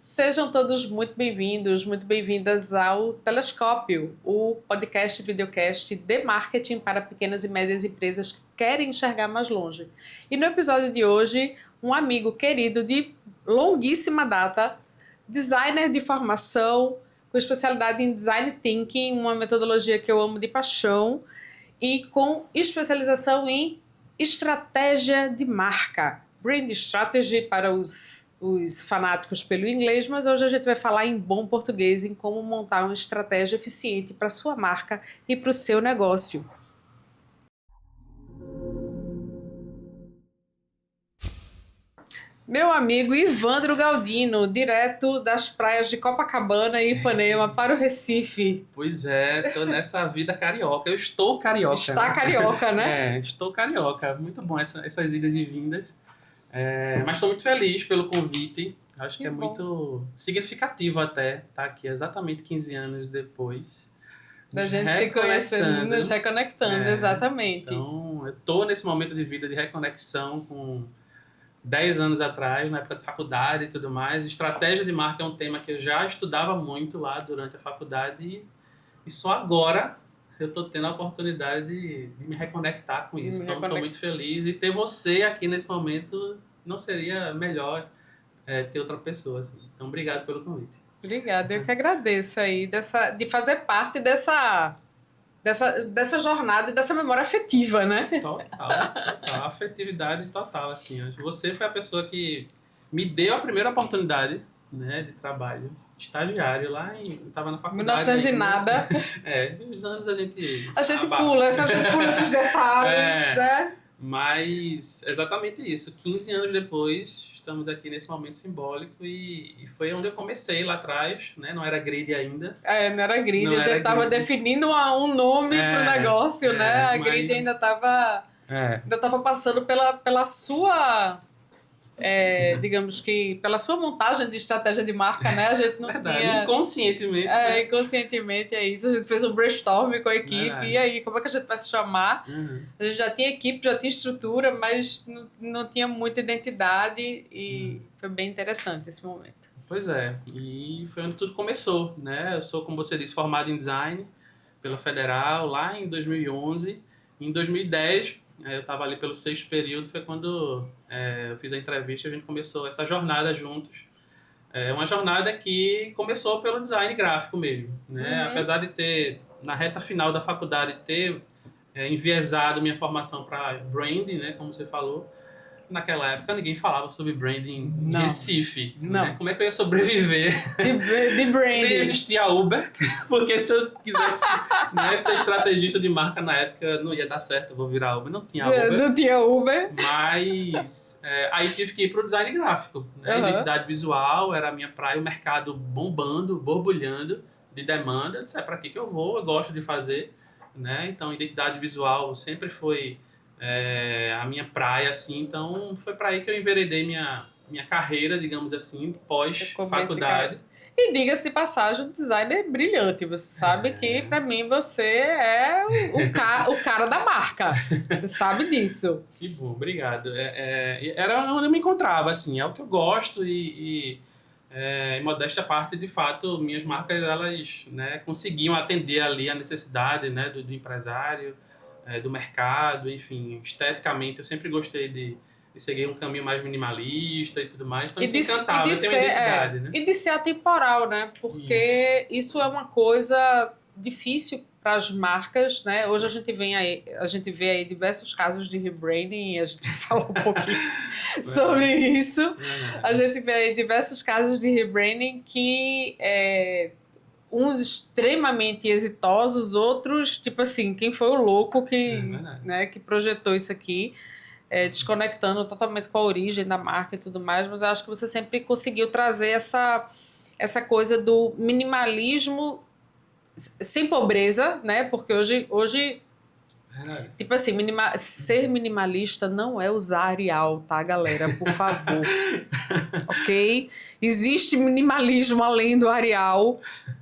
Sejam todos muito bem-vindos, muito bem-vindas ao Telescópio, o podcast e videocast de marketing para pequenas e médias empresas que querem enxergar mais longe. E no episódio de hoje, um amigo querido de longuíssima data, designer de formação, com especialidade em design thinking, uma metodologia que eu amo de paixão, e com especialização em estratégia de marca. Brand strategy para os fanáticos pelo inglês, mas hoje a gente vai falar em bom português em como montar uma estratégia eficiente para a sua marca e para o seu negócio. Meu amigo Ivandro Galdino, direto das praias de Copacabana e Ipanema para o Recife. Pois é, tô nessa vida carioca. Eu estou carioca. Está carioca, né? Estou carioca. Muito bom essas idas e vindas. Mas estou muito feliz pelo convite. Acho que é muito significativo até estar aqui exatamente 15 anos depois. Da gente se conhecendo, nos reconectando, exatamente. Então, eu estou nesse momento de vida de reconexão com 10 anos atrás, na época de faculdade e tudo mais. Estratégia de marca é um tema que eu já estudava muito lá durante a faculdade e só agora eu estou tendo a oportunidade de me reconectar com isso. Então, estou muito feliz. E ter você aqui nesse momento não seria melhor ter outra pessoa. Assim. Então, obrigado pelo convite. Obrigada, eu que agradeço aí de fazer parte dessa jornada e dessa memória afetiva, né? Total. Afetividade total, assim. Você foi a pessoa que me deu a primeira oportunidade, né, de trabalho. Estagiário lá eu tava na faculdade. 1900 e nada. Os anos a gente pula esses detalhes, né? Mas exatamente isso. 15 anos depois, estamos aqui nesse momento simbólico e foi onde eu comecei lá atrás, né? Não era grid ainda. Não era grid, a gente estava definindo um nome pro negócio, né? A grid ainda estava passando pela sua... digamos que pela sua montagem de estratégia de marca, né? A gente não tinha... Inconscientemente. Inconscientemente é isso. A gente fez um brainstorm com a equipe. E aí, como é que a gente vai se chamar? A gente já tinha equipe, já tinha estrutura, mas não tinha muita identidade e foi bem interessante esse momento. Pois é. E foi onde tudo começou, né? Eu sou, como você disse, formado em design pela Federal lá em 2011. Em 2010... eu estava ali pelo 6º período, foi quando eu fiz a entrevista e a gente começou essa jornada juntos. Uma jornada que começou pelo design gráfico mesmo, né? Apesar de ter, na reta final da faculdade, ter enviesado minha formação para branding, né? Como você falou. Naquela época ninguém falava sobre branding em Recife. Não. Né? Como é que eu ia sobreviver? De branding. Nem existia Uber, porque se eu quisesse ser estrategista de marca na época, não ia dar certo, eu vou virar Uber. Não tinha Uber. Não tinha Uber. Mas aí tive que ir para o design gráfico. Né? Identidade visual era a minha praia, o mercado bombando, borbulhando de demanda. Eu disse, para que eu vou? Eu gosto de fazer. Né? Então, identidade visual sempre foi... a minha praia, assim, então foi para aí que eu enveredei minha carreira, digamos assim, pós-faculdade. E diga-se de passagem, o design é brilhante, você sabe que para mim você é o cara da marca, você sabe disso. Que bom, obrigado. Era onde eu me encontrava, assim, é o que eu gosto e em modéstia à parte, de fato, minhas marcas, elas, né, conseguiam atender ali a necessidade, né, do empresário, do mercado, enfim, esteticamente eu sempre gostei de seguir um caminho mais minimalista e tudo mais, então isso encantava, eu tenho uma identidade, né? E de ser atemporal, né? Porque isso é uma coisa difícil para as marcas, né? Hoje a gente vê aí diversos casos de rebranding e a gente fala um pouquinho sobre isso. A gente vê aí diversos casos de rebranding que uns extremamente exitosos, outros, tipo assim, quem foi o louco que projetou isso aqui, desconectando totalmente com a origem da marca e tudo mais, mas eu acho que você sempre conseguiu trazer essa coisa do minimalismo sem pobreza, né? Porque hoje tipo assim, ser minimalista não é usar Arial, tá, galera? Por favor. Ok? Existe minimalismo além do Arial.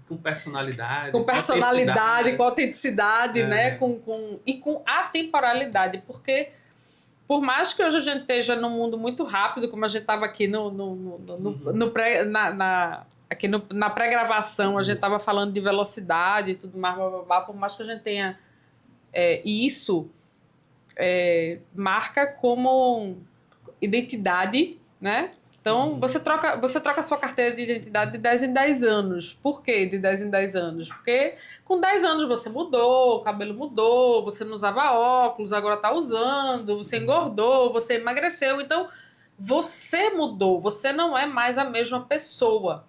Com personalidade. Com autenticidade, né? E com atemporalidade. Porque por mais que hoje a gente esteja num mundo muito rápido, como a gente estava aqui na pré-gravação, a gente estava falando de velocidade e tudo mais, blá, blá, blá, por mais que a gente tenha isso, marca como identidade, né? Então, você troca a sua carteira de identidade de 10 em 10 anos. Por quê de 10 em 10 anos? Porque com 10 anos você mudou, o cabelo mudou, você não usava óculos, agora está usando, você engordou, você emagreceu. Então, você mudou, você não é mais a mesma pessoa.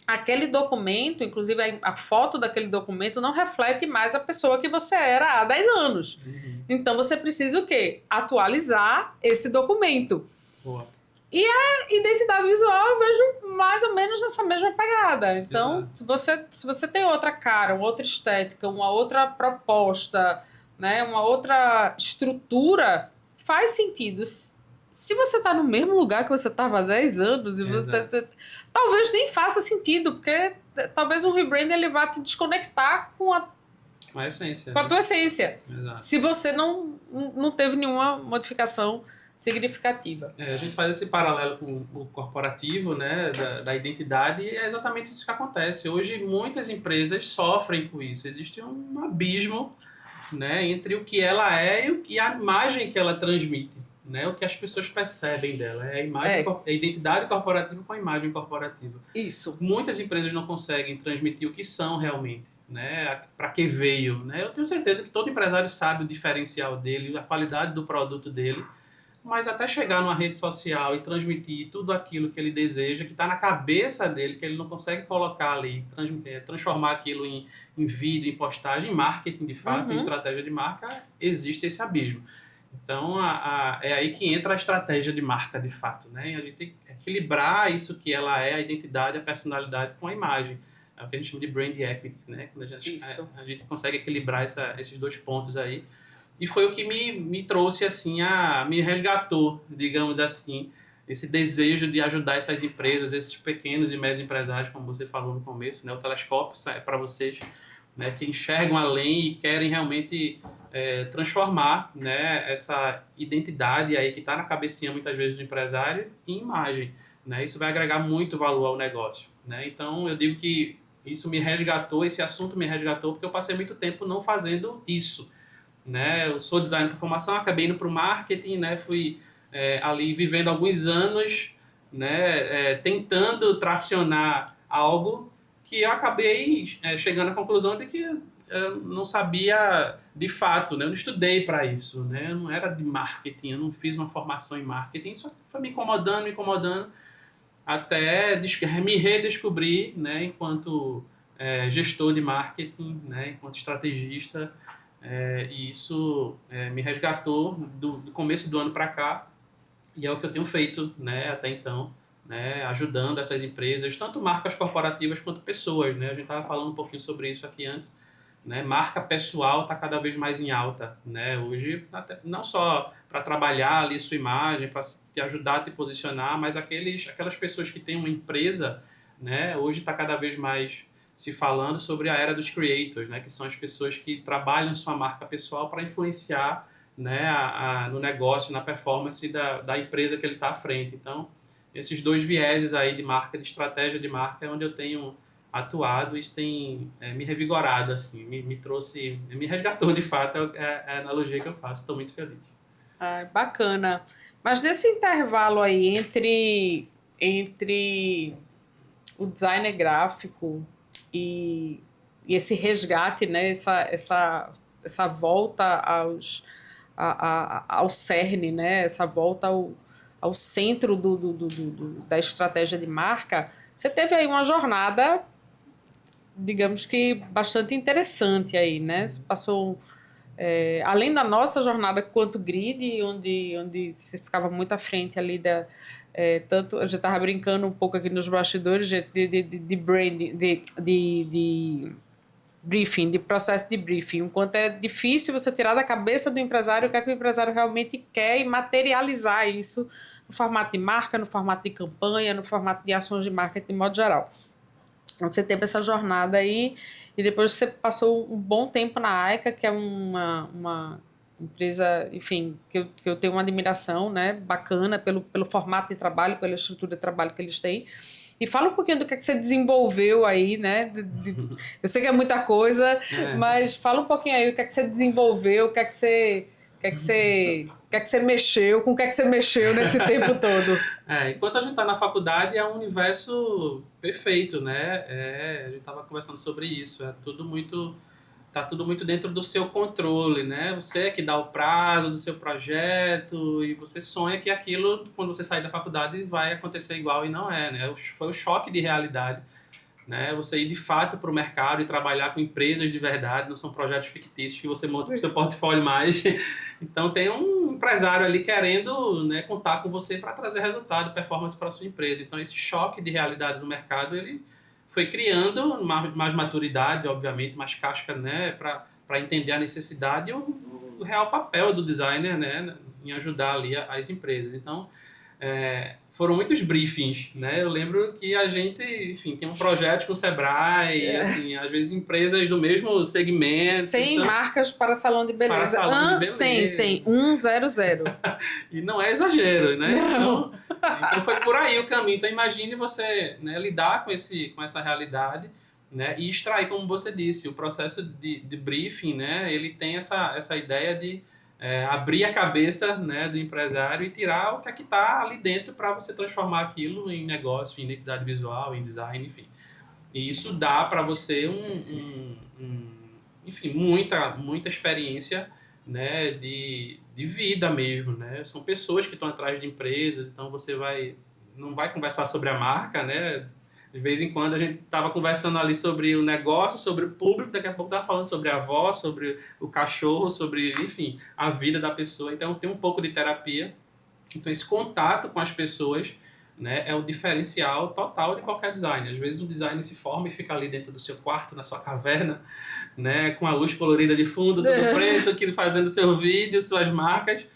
Aquele documento, inclusive a foto daquele documento, não reflete mais a pessoa que você era há 10 anos. Então, você precisa o quê? Atualizar esse documento. Boa. E a identidade visual eu vejo mais ou menos nessa mesma pegada. Então, se você tem outra cara, uma outra estética, uma outra proposta, né, uma outra estrutura, faz sentido. Se você está no mesmo lugar que você estava há 10 anos, talvez nem faça sentido, porque talvez um rebrand ele vá te desconectar com a essência. Com a tua essência. Exato. Se você não teve nenhuma modificação significativa. A gente faz esse paralelo com o corporativo, né, da identidade, e é exatamente isso que acontece. Hoje, muitas empresas sofrem com isso. Existe um abismo, né, entre o que ela é e a imagem que ela transmite, né, o que as pessoas percebem dela. É a identidade corporativa com a imagem corporativa. Isso. Muitas empresas não conseguem transmitir o que são realmente, né, para que veio. Né? Eu tenho certeza que todo empresário sabe o diferencial dele, a qualidade do produto dele, mas até chegar numa rede social e transmitir tudo aquilo que ele deseja, que está na cabeça dele, que ele não consegue colocar ali, transformar aquilo em vídeo, em postagem, em marketing de fato, em estratégia de marca, existe esse abismo. Então, é aí que entra a estratégia de marca de fato, né? A gente tem que equilibrar isso que ela é, a identidade, a personalidade com a imagem. É o que a gente chama de brand equity, né? Quando a gente consegue equilibrar esses dois pontos aí. E foi o que me trouxe, assim, me resgatou, digamos assim, esse desejo de ajudar essas empresas, esses pequenos e médios empresários, como você falou no começo, né? O telescópio é para vocês, né, que enxergam além e querem realmente transformar, né, essa identidade aí que está na cabecinha, muitas vezes, do empresário em imagem. Né? Isso vai agregar muito valor ao negócio. Né? Então, eu digo que isso me resgatou, esse assunto me resgatou, porque eu passei muito tempo não fazendo isso. Né? Eu sou designer por formação, acabei indo para o marketing, né? Fui ali vivendo alguns anos, né? Tentando tracionar algo que eu acabei chegando à conclusão de que eu não sabia de fato, né? Eu não estudei para isso, né? Eu não era de marketing, eu não fiz uma formação em marketing, isso foi me incomodando, até me redescobrir, né? Enquanto gestor de marketing, né? Enquanto estrategista. E isso me resgatou do começo do ano para cá, e é o que eu tenho feito, né, até então, né, ajudando essas empresas, tanto marcas corporativas quanto pessoas. Né? A gente estava falando um pouquinho sobre isso aqui antes. Né? Marca pessoal está cada vez mais em alta. Né? Hoje, não só para trabalhar ali sua imagem, para te ajudar a te posicionar, mas aquelas pessoas que têm uma empresa, né, hoje está cada vez mais se falando sobre a era dos creators, né, que são as pessoas que trabalham sua marca pessoal para influenciar, né, no negócio, na performance da empresa que ele está à frente. Então, esses dois vieses aí de marca, de estratégia de marca, é onde eu tenho atuado, e isso tem me revigorado, assim, me resgatou de fato, é a analogia que eu faço. Estou muito feliz. Bacana. Mas nesse intervalo aí entre o designer gráfico e esse resgate, né? Essa volta ao cerne, né? Essa volta ao centro da estratégia de marca, você teve aí uma jornada, digamos que bastante interessante aí, né? Você passou, além da nossa jornada quanto grid, onde você ficava muito à frente ali tanto, a gente estava brincando um pouco aqui nos bastidores de branding, de briefing, de processo de briefing, o quanto é difícil você tirar da cabeça do empresário o que é que o empresário realmente quer e materializar isso no formato de marca, no formato de campanha, no formato de ações de marketing de modo geral. Então, você teve essa jornada aí, e depois você passou um bom tempo na AICA, que é uma empresa, enfim, que eu tenho uma admiração, né, bacana pelo formato de trabalho, pela estrutura de trabalho que eles têm. E fala um pouquinho do que é que você desenvolveu aí, né? Eu sei que é muita coisa, mas fala um pouquinho aí do que é que você desenvolveu, o que é que você, o que é que você, o que é que você mexeu, com o que é que você mexeu nesse tempo todo. Enquanto a gente está na faculdade, é um universo perfeito, né? A gente estava conversando sobre isso. Tá tudo muito dentro do seu controle, né? Você é que dá o prazo do seu projeto e você sonha que aquilo, quando você sair da faculdade, vai acontecer igual e não é, né? Foi o choque de realidade, né? Você ir de fato para o mercado e trabalhar com empresas de verdade, não são projetos fictícios que você monta para o seu portfólio mais. Então tem um empresário ali querendo, né, contar com você para trazer resultado, performance para a sua empresa. Então esse choque de realidade no mercado, ele foi criando mais maturidade, obviamente, mais casca, né, para entender a necessidade e o real papel do designer, né, em ajudar ali as empresas. Então foram muitos briefings, né? Eu lembro que a gente, enfim, tem um projeto com o Sebrae, assim, às vezes empresas do mesmo segmento. 100 marcas para salão de beleza. Para salão de beleza. 100, 100. E não é exagero, né? Não. Então foi por aí o caminho. Então imagine você, né, lidar com essa realidade, né, e extrair, como você disse, o processo de briefing, né? Ele tem essa ideia de abrir a cabeça, né, do empresário e tirar o que é que está ali dentro para você transformar aquilo em negócio, em identidade visual, em design, enfim. E isso dá para você enfim, muita experiência, né, de vida mesmo, né? São pessoas que estão atrás de empresas, então você não vai conversar sobre a marca, né? De vez em quando a gente estava conversando ali sobre o negócio, sobre o público, daqui a pouco estava falando sobre a avó, sobre o cachorro, sobre, enfim, a vida da pessoa. Então tem um pouco de terapia. Então esse contato com as pessoas, né, é o diferencial total de qualquer design. Às vezes o design se forma e fica ali dentro do seu quarto, na sua caverna, né, com a luz colorida de fundo, tudo preto, fazendo seu vídeo, suas marcas,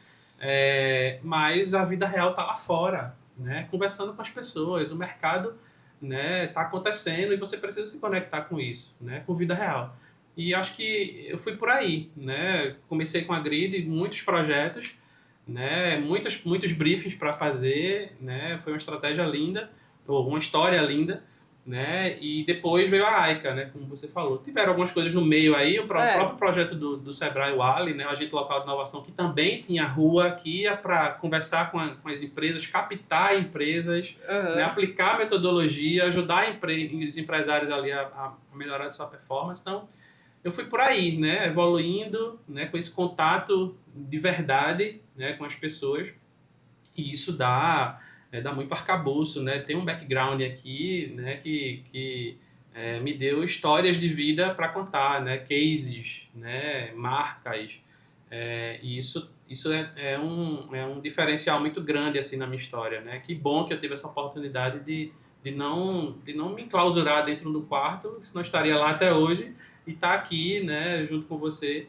mas a vida real está lá fora, né, conversando com as pessoas. O mercado, né, tá acontecendo e você precisa se conectar com isso, né, com vida real. E acho que eu fui por aí, né? Comecei com a Grid, muitos projetos, né, muitos briefings para fazer, né? Foi uma estratégia linda, ou uma história linda, né? E depois veio a Aika, né, como você falou. Tiveram algumas coisas no meio aí, o próprio projeto do Sebrae Wally, né, o agente local de inovação, que também tinha rua, que ia para conversar com as empresas, captar empresas, né, aplicar metodologia, ajudar os empresários ali a melhorar a sua performance. Então, eu fui por aí, né, evoluindo, né, com esse contato de verdade, né, com as pessoas, e isso dá muito arcabouço, né? Tem um background aqui, né, que me deu histórias de vida para contar, né, cases, né, marcas, e isso é um diferencial muito grande assim na minha história, né? Que bom que eu tive essa oportunidade de não me enclausurar dentro do quarto, senão eu estaria lá até hoje, e estar aqui, né, junto com você,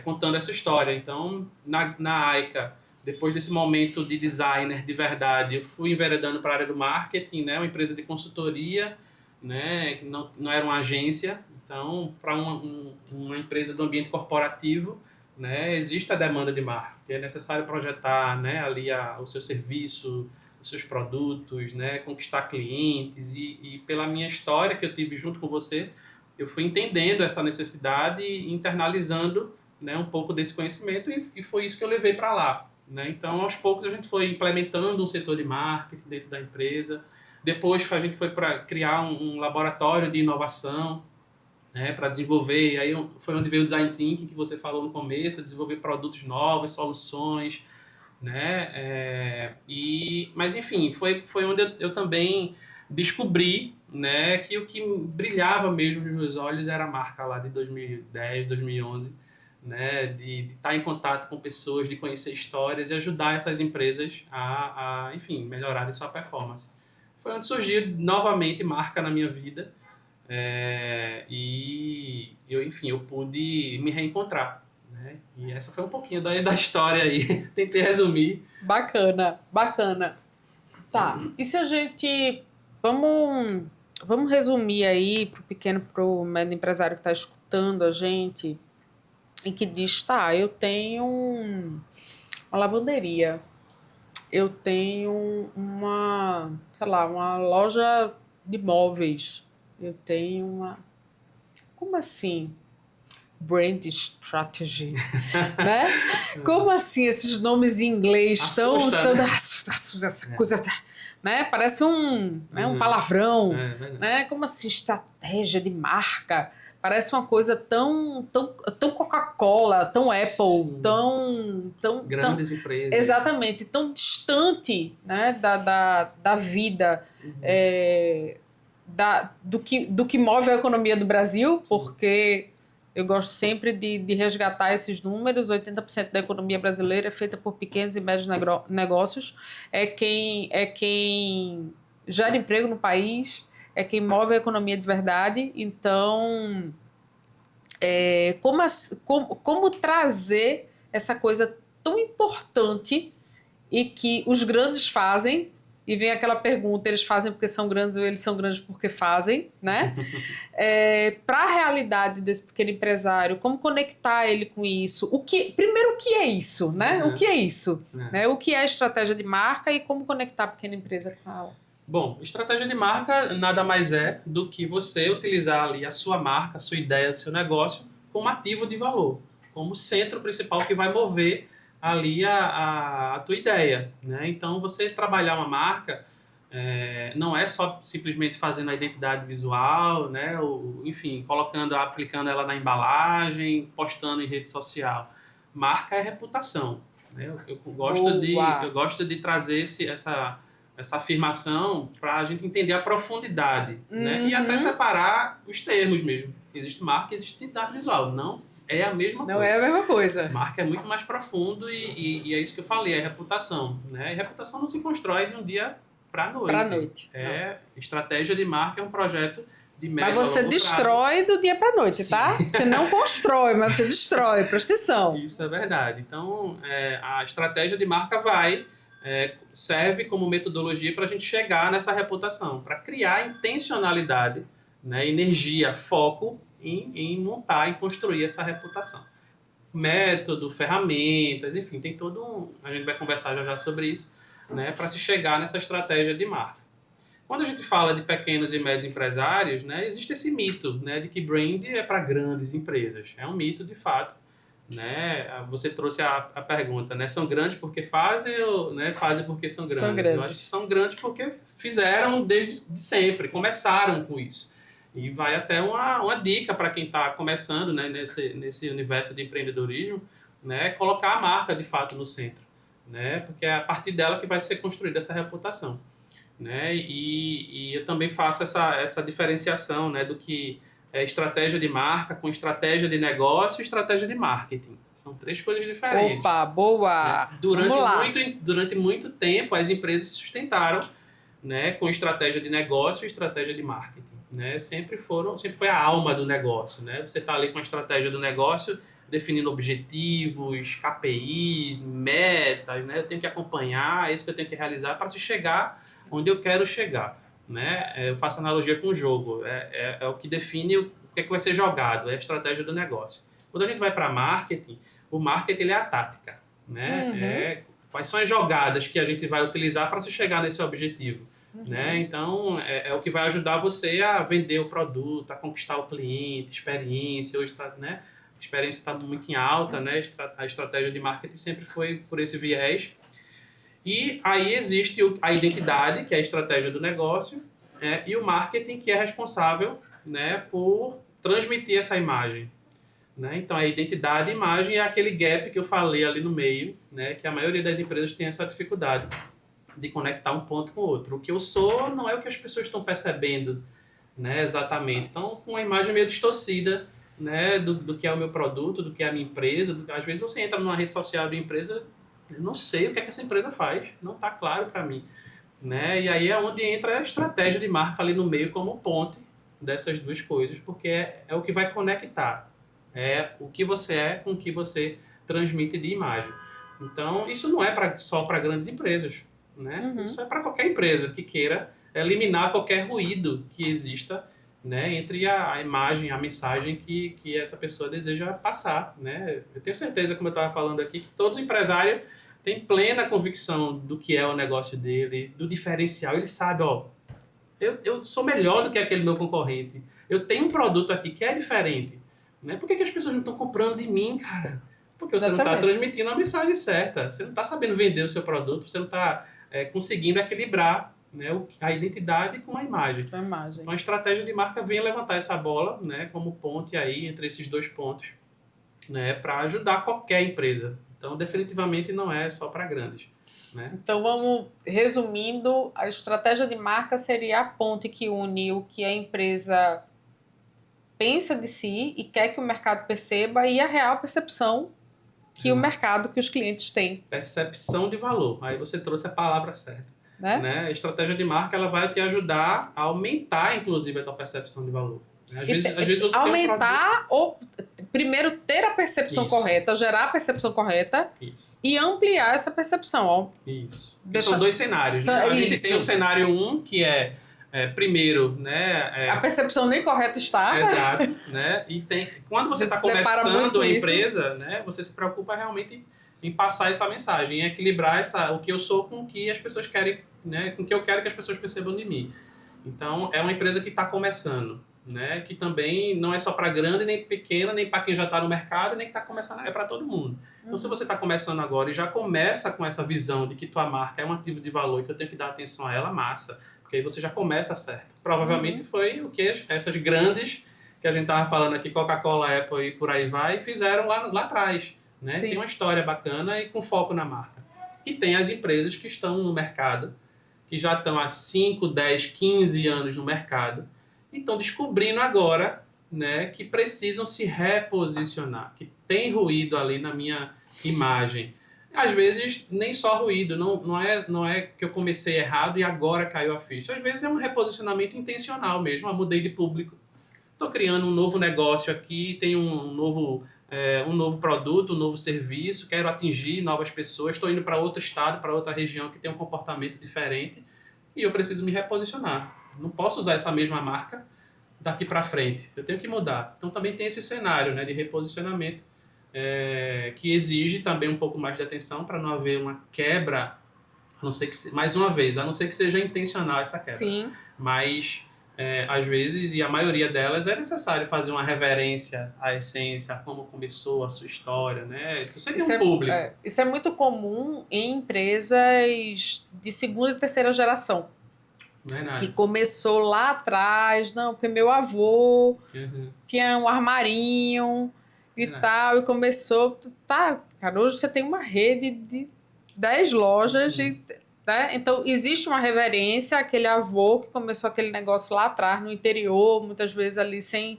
contando essa história. Então, na Aika, depois desse momento de designer de verdade, eu fui enveredando para a área do marketing, né, uma empresa de consultoria, né, que não era uma agência. Então, para uma empresa do ambiente corporativo, né, existe a demanda de marketing, é necessário projetar, né, ali o seu serviço, os seus produtos, né, conquistar clientes, e pela minha história que eu tive junto com você, eu fui entendendo essa necessidade e internalizando, né, um pouco desse conhecimento, e foi isso que eu levei para lá, né? Então, aos poucos, a gente foi implementando um setor de marketing dentro da empresa. Depois, a gente foi para criar um laboratório de inovação, né, para desenvolver, e aí foi onde veio o Design Thinking, que você falou no começo, desenvolver produtos novos, soluções, né? Mas, enfim, foi onde eu também descobri, né, que o que brilhava mesmo nos meus olhos era a marca lá de 2010, 2011, né, de estar em contato com pessoas, de conhecer histórias e ajudar essas empresas enfim, melhorarem sua performance. Foi onde surgiu novamente marca na minha vida, e eu pude me reencontrar, né? E essa foi um pouquinho da história aí. Tentei resumir. Bacana. Tá, e se a gente... Vamos resumir aí pro médio empresário que está escutando a gente, em que diz, tá, eu tenho uma lavanderia, eu tenho uma, sei lá, uma loja de móveis, eu tenho uma... Como assim? Brand strategy, né? Como assim esses nomes em inglês Assusta, né? essa coisa, né? Parece um palavrão, Verdade. né? Como assim estratégia de marca? Parece uma coisa tão Coca-Cola, tão Apple, Sim. tão Grandes empresas. exatamente, tão distante, né? Da vida. Do que move a economia do Brasil, porque eu gosto sempre de resgatar esses números. 80% da economia brasileira é feita por pequenos e médios negócios, é quem gera emprego no país, é quem move a economia de verdade. Então, como trazer essa coisa tão importante e que os grandes fazem, e vem aquela pergunta, eles fazem porque são grandes ou eles são grandes porque fazem, né? Para a realidade desse pequeno empresário, como conectar ele com isso? Primeiro, o que é isso, né? O que é isso? Né? O que é a estratégia de marca e como conectar a pequena empresa com ela? Bom, estratégia de marca nada mais é do que você utilizar ali a sua marca, a sua ideia, o seu negócio como ativo de valor, como centro principal que vai mover ali a tua ideia, né? Então, você trabalhar uma marca não é só simplesmente fazendo a identidade visual, né? Enfim, aplicando ela na embalagem, postando em rede social. Marca é reputação, né? Eu gosto de trazer essa afirmação para a gente entender a profundidade, né? E até separar os termos mesmo. Existe marca e existe identidade visual. Não é a mesma coisa. Não é a mesma coisa. Marca é muito mais profundo e é isso que eu falei, é reputação, né? E reputação não se constrói de um dia para noite. Estratégia de marca é um projeto de médio. Mas você destrói do dia para noite, sim, tá? Você não constrói, mas você destrói, presta atenção. Isso é verdade. Então, a estratégia de marca serve como metodologia para a gente chegar nessa reputação, para criar intencionalidade, né, energia, foco em montar e construir essa reputação. Método, ferramentas, enfim, tem a gente vai conversar já sobre isso, né, para se chegar nessa estratégia de marca. Quando a gente fala de pequenos e médios empresários, né, existe esse mito, né, de que brand é para grandes empresas. É um mito, de fato. Né? Você trouxe a pergunta, né? São grandes porque fazem ou, né, fazem porque são grandes? Eu acho que são grandes porque fizeram desde sempre, começaram com isso. E vai até uma dica para quem está começando, né, nesse universo de empreendedorismo, né, colocar a marca de fato no centro, né, porque é a partir dela que vai ser construída essa reputação, né, e eu também faço essa diferenciação, né, do que é estratégia de marca com estratégia de negócio e estratégia de marketing. São três coisas diferentes. Opa, boa! Né? Durante muito tempo, as empresas se sustentaram, né, com estratégia de negócio e estratégia de marketing. Né? Sempre foi a alma do negócio. Né? Você está ali com a estratégia do negócio, definindo objetivos, KPIs, metas. Né? Eu tenho que acompanhar, é isso que eu tenho que realizar para se chegar onde eu quero chegar. Né? Eu faço analogia com o jogo. É o que define o que vai ser jogado, é a estratégia do negócio. Quando a gente vai para marketing, o marketing ele é a tática. Né? Quais são as jogadas que a gente vai utilizar para se chegar nesse objetivo. Né? Então, é o que vai ajudar você a vender o produto, a conquistar o cliente, experiência. Hoje né? A experiência está muito em alta, né? A estratégia de marketing sempre foi por esse viés. E aí existe a identidade, que é a estratégia do negócio, e o marketing, que é responsável, né, por transmitir essa imagem. Né? Então, a identidade e a imagem é aquele gap que eu falei ali no meio, né, que a maioria das empresas tem essa dificuldade de conectar um ponto com o outro. O que eu sou não é o que as pessoas estão percebendo, né, exatamente. Então, com uma imagem meio distorcida, né, do que é o meu produto, do que é a minha empresa. Às vezes você entra numa rede social de empresa, eu não sei o que essa empresa faz, não está claro para mim. Né? E aí é onde entra a estratégia de marca ali no meio como ponte dessas duas coisas, porque é o que vai conectar. É o que você é com o que você transmite de imagem. Então, isso não é só para grandes empresas. Né? Isso é para qualquer empresa que queira eliminar qualquer ruído que exista né, entre a imagem, a mensagem que essa pessoa deseja passar, né? Eu tenho certeza, como eu estava falando aqui, que todo empresário tem plena convicção do que é o negócio dele, do diferencial. Ele sabe, ó, eu sou melhor do que aquele meu concorrente. Eu tenho um produto aqui que é diferente. Né? Por que as pessoas não estão comprando de mim, cara? Porque você não está transmitindo a mensagem certa. Você não está sabendo vender o seu produto, você não está conseguindo equilibrar, né, a identidade com a imagem. Então a estratégia de marca vem levantar essa bola, né, como ponte aí entre esses dois pontos, né, para ajudar qualquer empresa. Então definitivamente não é só para grandes. Né? Então vamos resumindo, a estratégia de marca seria a ponte que une o que a empresa pensa de si e quer que o mercado perceba e a real percepção que o mercado, que os clientes têm. Percepção de valor. Aí você trouxe a palavra certa. Né? A estratégia de marca ela vai te ajudar a aumentar, inclusive, a tua percepção de valor. Às vezes você aumentar ou primeiro ter a percepção correta, gerar a percepção correta e ampliar essa percepção. Isso. São dois cenários. Né? A gente tem o cenário 1, que primeiro, né? A percepção nem correta está. Exato, né? E quando você está começando a empresa, né? Você se preocupa realmente em passar essa mensagem, em equilibrar o que eu sou com o que as pessoas querem, né? Com o que eu quero que as pessoas percebam de mim. Então, é uma empresa que está começando, né? Que também não é só para grande, nem pequena, nem para quem já está no mercado, nem que está começando, é para todo mundo. Então, se você está começando agora e já começa com essa visão de que tua marca é um ativo de valor e que eu tenho que dar atenção a ela, massa. Porque aí você já começa certo. Provavelmente foi o que essas grandes, que a gente estava falando aqui, Coca-Cola, Apple e por aí vai, fizeram lá atrás. Né? Tem uma história bacana e com foco na marca. E tem as empresas que estão no mercado, que já estão há 5, 10, 15 anos no mercado, e estão descobrindo agora, né, que precisam se reposicionar, que tem ruído ali na minha imagem. Às vezes, nem só ruído, não é que eu comecei errado e agora caiu a ficha. Às vezes é um reposicionamento intencional mesmo. Eu mudei de público, estou criando um novo negócio aqui, tenho um novo produto, um novo serviço, quero atingir novas pessoas, estou indo para outro estado, para outra região que tem um comportamento diferente e eu preciso me reposicionar. Não posso usar essa mesma marca daqui para frente, eu tenho que mudar. Então também tem esse cenário, né, de reposicionamento, que exige também um pouco mais de atenção para não haver uma quebra, a não ser que, mais uma vez, a não ser que seja intencional essa quebra. Sim. Mas, às vezes, e a maioria delas, é necessário fazer uma reverência à essência, a como começou a sua história, né? Você tem um público. Isso é muito comum em empresas de segunda e terceira geração. Verdade. Que começou lá atrás, não, porque meu avô tinha um armarinho e tal, e começou, tá, cara, hoje você tem uma rede de 10 lojas, né? Então existe uma reverência àquele avô que começou aquele negócio lá atrás, no interior, muitas vezes ali sem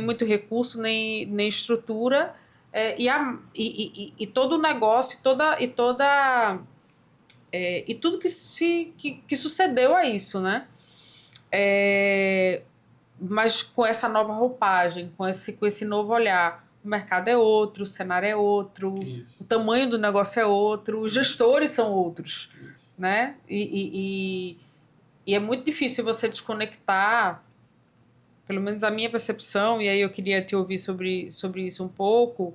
muito recurso, nem estrutura, e todo o negócio, e tudo que sucedeu a isso, né? Mas com essa nova roupagem, com esse novo olhar, o mercado é outro, o cenário é outro, o tamanho do negócio é outro, os gestores são outros, né? E é muito difícil você desconectar, pelo menos a minha percepção, e aí eu queria te ouvir sobre isso um pouco.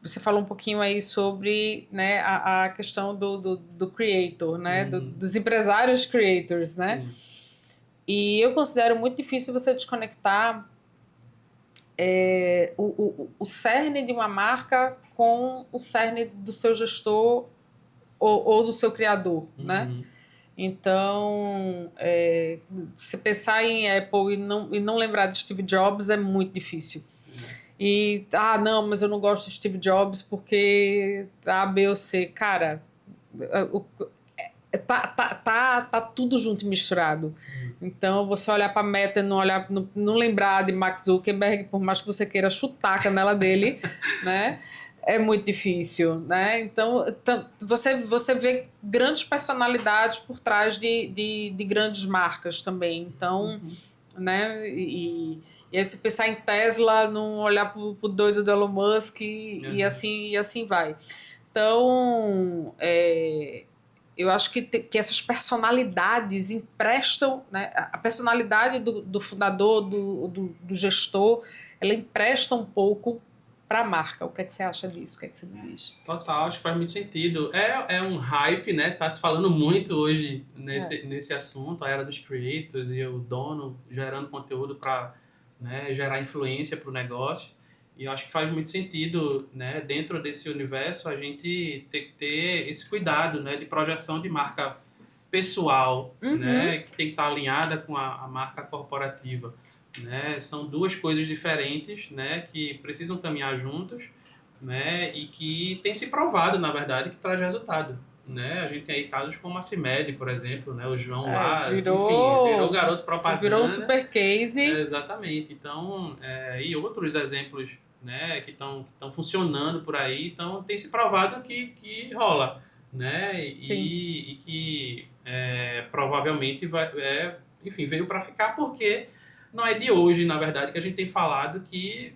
Você falou um pouquinho aí sobre, né, a questão do creator, né? Dos empresários creators, né? Sim. E eu considero muito difícil você desconectar o cerne de uma marca com o cerne do seu gestor ou do seu criador, né? Então, se pensar em Apple e não lembrar de Steve Jobs é muito difícil. E, não, mas eu não gosto de Steve Jobs porque A, B ou C. Cara, tá tudo junto e misturado. Então, você olhar para a Meta e não lembrar de Mark Zuckerberg, por mais que você queira chutar a canela dele, né? É muito difícil, né? Então você vê grandes personalidades por trás de grandes marcas também. Então, né? E aí você pensar em Tesla, não olhar pro doido do Elon Musk e assim vai. Então, eu acho que essas personalidades emprestam, né? A personalidade do fundador, do gestor, ela empresta um pouco para a marca. O que é que você acha disso? O que é que você me diz? Total, acho que faz muito sentido. É um hype, né? Tá se falando muito hoje nesse assunto, a era dos creators e o dono gerando conteúdo para, né, gerar influência para o negócio. E eu acho que faz muito sentido, né, dentro desse universo, a gente ter que ter esse cuidado, né, de projeção de marca pessoal, né, que tem que estar alinhada com a marca corporativa, né? São duas coisas diferentes, né, que precisam caminhar juntos, né, e que tem se provado, na verdade, que traz resultado, né? A gente tem aí casos como a CIMED, por exemplo, né, o João lá, enfim, virou garoto propaganda. Virou um super case. Exatamente. Então, e outros exemplos, né, que estão funcionando por aí, então tem se provado que rola, né? E que provavelmente enfim, veio para ficar porque não é de hoje, na verdade, que a gente tem falado que,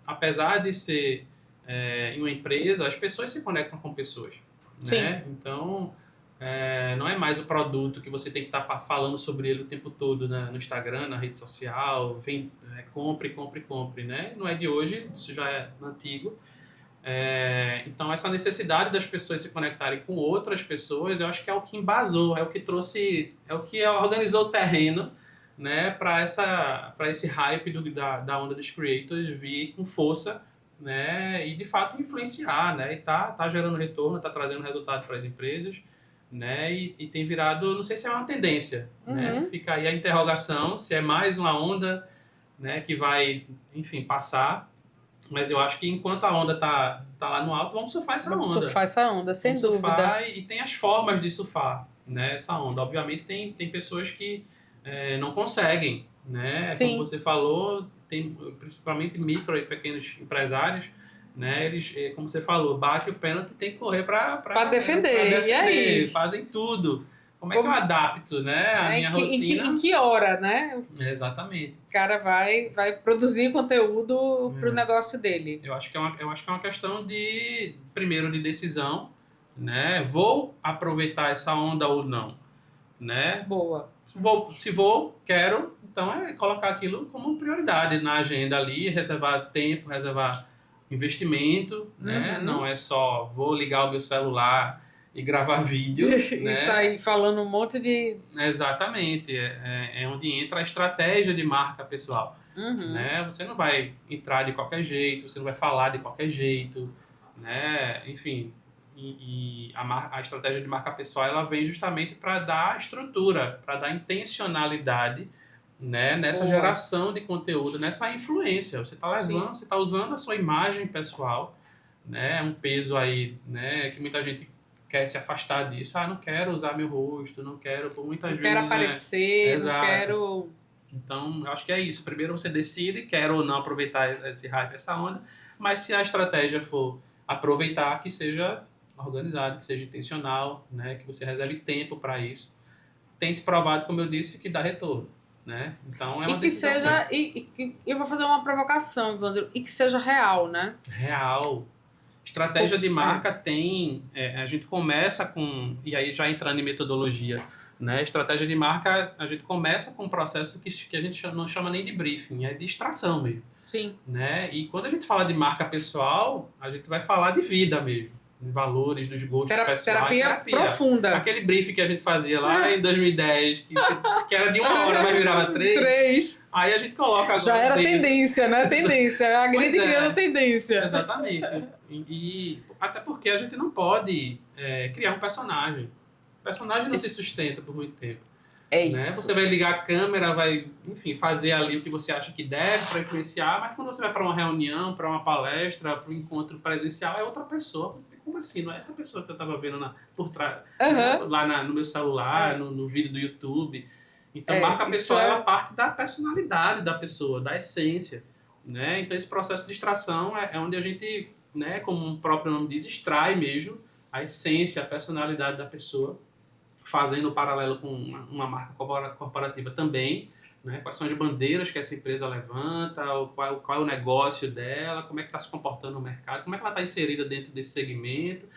apesar de ser em uma empresa, as pessoas se conectam com pessoas, né? Então, não é mais o produto que você tem que estar falando sobre ele o tempo todo, né? No Instagram, na rede social, compre, compre, compre, né? Não é de hoje, isso já é antigo. Então, essa necessidade das pessoas se conectarem com outras pessoas, eu acho que é o que embasou, é o que trouxe, é o que organizou o terreno, né, para esse hype da onda dos creators vir com força, né, e de fato influenciar, né, e tá gerando retorno, tá trazendo resultado para as empresas, né, e tem virado, não sei se é uma tendência, né, fica aí a interrogação se é mais uma onda, né, que vai, enfim, passar. Mas eu acho que enquanto a onda tá lá no alto, vamos surfar essa onda. Vamos surfar essa onda, sem dúvida. Surfar, e tem as formas de surfar, né, essa onda. Obviamente tem pessoas que não conseguem, né? Sim. Como você falou, tem principalmente micro e pequenos empresários, né? Eles, como você falou, bate o pênalti e tem que correr para defender. E aí? Fazem tudo. Como é que eu adapto, né, a minha rotina? Em que hora, né? Exatamente. O cara vai produzir conteúdo para o negócio dele. Eu acho que é uma questão primeiro, de decisão, né? Vou aproveitar essa onda ou não, né? Boa. Se quero, então colocar aquilo como prioridade na agenda ali, reservar tempo, reservar investimento, né? Não é só vou ligar o meu celular e gravar vídeo, né? E sair falando um monte de... Exatamente. É onde entra a estratégia de marca pessoal. Né? Você não vai entrar de qualquer jeito, você não vai falar de qualquer jeito, né? Enfim, e a estratégia de marca pessoal ela vem justamente para dar estrutura, para dar intencionalidade, né? Nessa geração de conteúdo, nessa influência. Você está levando, você está usando a sua imagem pessoal, né? Um peso aí, né? Que muita gente quer se afastar disso. Não quero usar meu rosto, não quero, por muitas vezes... Não quero aparecer, não quero... Então, eu acho que é isso. Primeiro você decide, quer ou não aproveitar esse hype, essa onda, mas se a estratégia for aproveitar, que seja organizado, que seja intencional, né? Que você reserve tempo para isso. Tem se provado, como eu disse, que dá retorno, né? Então, é uma decisão. Eu vou fazer uma provocação, Evandro, e que seja real, né? Real. Estratégia de marca tem... a gente começa com... E aí já entrando em metodologia, né? Estratégia de marca, a gente começa com um processo que a gente não chama nem de briefing, é de extração mesmo. Sim. Né? E quando a gente fala de marca pessoal, a gente vai falar de vida mesmo, de valores, dos gostos pessoais. Terapia profunda. Aquele briefing que a gente fazia lá em 2010, que era de 1 hora, mas virava 3. Aí a gente coloca agora... Já era tendência, né? Tendência. A grande criando tendência. Exatamente. E até porque a gente não pode criar um personagem. O personagem não se sustenta por muito tempo. É isso. Né? Você vai ligar a câmera, vai, enfim, fazer ali o que você acha que deve para influenciar, mas quando você vai para uma reunião, para uma palestra, para um encontro presencial, é outra pessoa. Como assim? Não é essa pessoa que eu estava vendo por trás, lá no meu celular, no vídeo do YouTube. Então, marca pessoal ela parte da personalidade da pessoa, da essência. Né? Então, esse processo de extração é onde a gente, né, como o próprio nome diz, extrai mesmo a essência, a personalidade da pessoa, fazendo o paralelo com uma marca corporativa também, né? Quais são as bandeiras que essa empresa levanta, qual é o negócio dela, como é que está se comportando no mercado, como é que ela está inserida dentro desse segmento,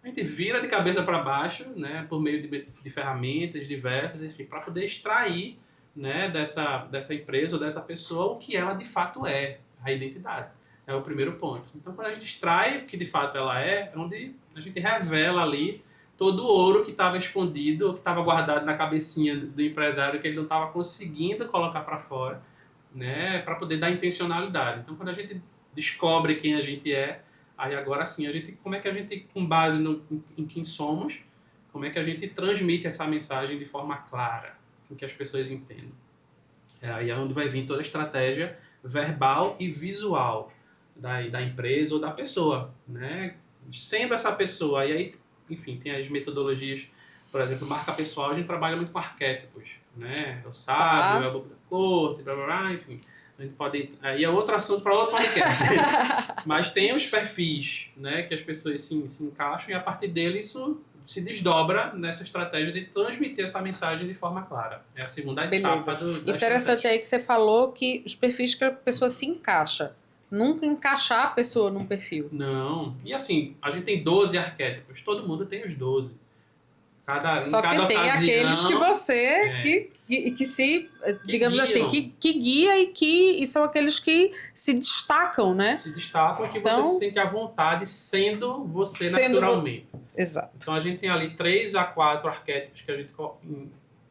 A gente vira de cabeça para baixo, né, por meio de ferramentas diversas, enfim, para poder extrair, né, dessa empresa ou dessa pessoa o que ela de fato é, a identidade. É o primeiro ponto. Então, quando a gente extrai o que de fato ela é onde a gente revela ali todo o ouro que estava escondido, ou que estava guardado na cabecinha do empresário, que ele não estava conseguindo colocar para fora, né, para poder dar intencionalidade. Então, quando a gente descobre quem a gente é, aí agora sim, como é que a gente, com base em quem somos, como é que a gente transmite essa mensagem de forma clara, em que as pessoas entendam. Aí é onde vai vir toda a estratégia verbal e visual da empresa ou da pessoa, né? Sendo essa pessoa, e aí, enfim, tem as metodologias, por exemplo, marca pessoal, a gente trabalha muito com arquétipos, né? O sábio, é o bobo da corte, blá blá blá, enfim. A gente pode. Aí é outro assunto para outro podcast. Mas tem os perfis, né, que as pessoas se encaixam e a partir dele isso se desdobra nessa estratégia de transmitir essa mensagem de forma clara. É a segunda etapa da Interessante estratégia. aí que você falou que os perfis que a pessoa se encaixa. Nunca encaixar a pessoa num perfil. Não. E assim, a gente tem 12 arquétipos. Todo mundo tem os 12. Só em cada que tem ocasião, aqueles que você que se, digamos assim, que guia e são aqueles que se destacam, né? Se destacam e que Então, você se sente à vontade sendo você naturalmente. Exato. Então a gente tem ali 3 a 4 arquétipos que a gente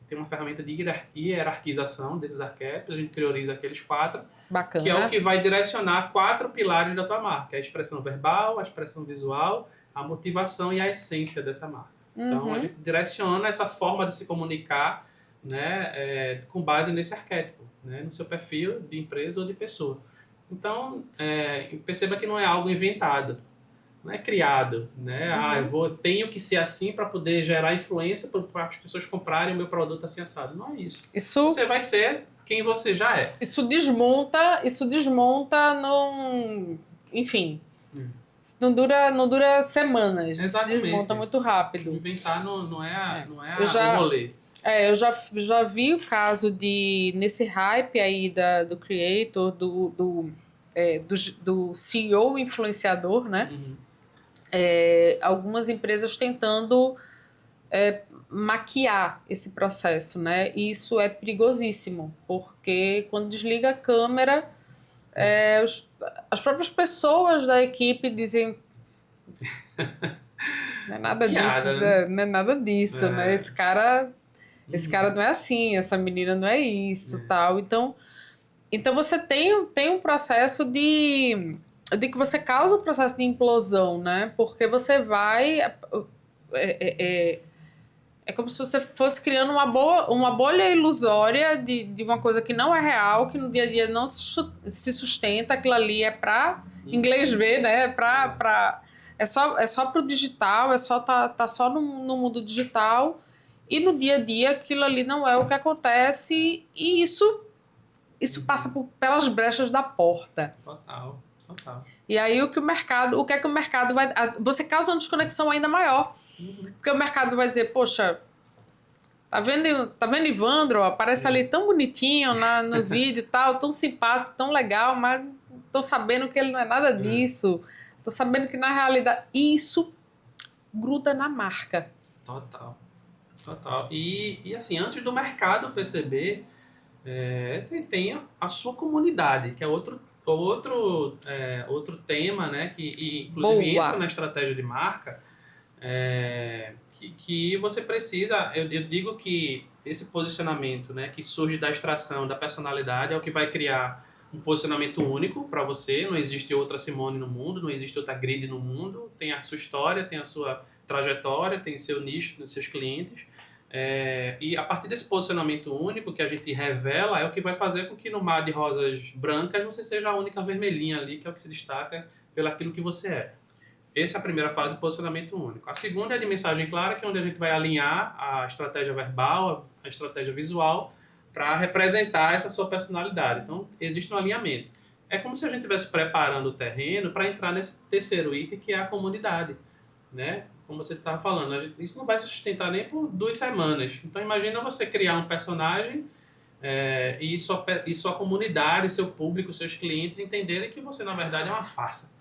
tem uma ferramenta de hierarquização desses arquétipos, a gente prioriza aqueles 4, Bacana. que é o que vai direcionar 4 pilares da tua marca, a expressão verbal, a expressão visual, a motivação e a essência dessa marca. Então a gente direciona essa forma de se comunicar, né, com base nesse arquétipo, né, no seu perfil de empresa ou de pessoa. Então perceba que não é algo inventado, não é criado, né? Tenho que ser assim para poder gerar influência para as pessoas comprarem o meu produto assim assado. Não é isso. Você vai ser quem você já é. Isso desmonta enfim. Não dura semanas. Exatamente. Isso desmonta muito rápido. Inventar não é o rolê. Eu já vi o caso nesse hype aí do creator, do CEO influenciador, né? Algumas empresas tentando maquiar esse processo, né? E isso é perigosíssimo, porque quando desliga a câmera, as próprias pessoas da equipe dizem não é nada disso, né? Não é nada disso, né? Esse cara não é assim, essa menina não é isso, tal. Então você tem um processo de que você causa um processo de implosão, né? Porque você vai é como se você fosse criando uma bolha ilusória de uma coisa que não é real, que no dia a dia não se sustenta. Aquilo ali é para inglês ver, né? É só pro digital, tá só no mundo digital, e no dia a dia aquilo ali não é o que acontece, e isso passa pelas brechas da porta. Total. E aí o que é que o mercado vai... Você causa uma desconexão ainda maior. Porque o mercado vai dizer, poxa, tá vendo Ivandro? Aparece ali tão bonitinho no vídeo e tal, tão simpático, tão legal, mas tô sabendo que ele não é nada disso. Tô sabendo que na realidade isso gruda na marca. Total. E assim, antes do mercado perceber, tem a sua comunidade, que é outro tema, né, que inclusive entra na estratégia de marca, que você precisa. Eu digo que esse posicionamento, né, que surge da extração da personalidade, é o que vai criar um posicionamento único para você. Não existe outra Simone no mundo, não existe outra Grid no mundo. Tem a sua história, tem a sua trajetória, tem seu nicho, seus clientes. E a partir desse posicionamento único que a gente revela, é o que vai fazer com que no mar de rosas brancas você seja a única vermelhinha ali, que é o que se destaca pelo aquilo que você é. Essa é a primeira fase de posicionamento único. A segunda é de mensagem clara, que é onde a gente vai alinhar a estratégia verbal, a estratégia visual, para representar essa sua personalidade. Então, existe um alinhamento. É como se a gente estivesse preparando o terreno para entrar nesse terceiro item, que é a comunidade, né? Como você estava falando, isso não vai se sustentar nem por 2 semanas. Então, imagina você criar um personagem e sua comunidade, seu público, seus clientes entenderem que você, na verdade, é uma farsa.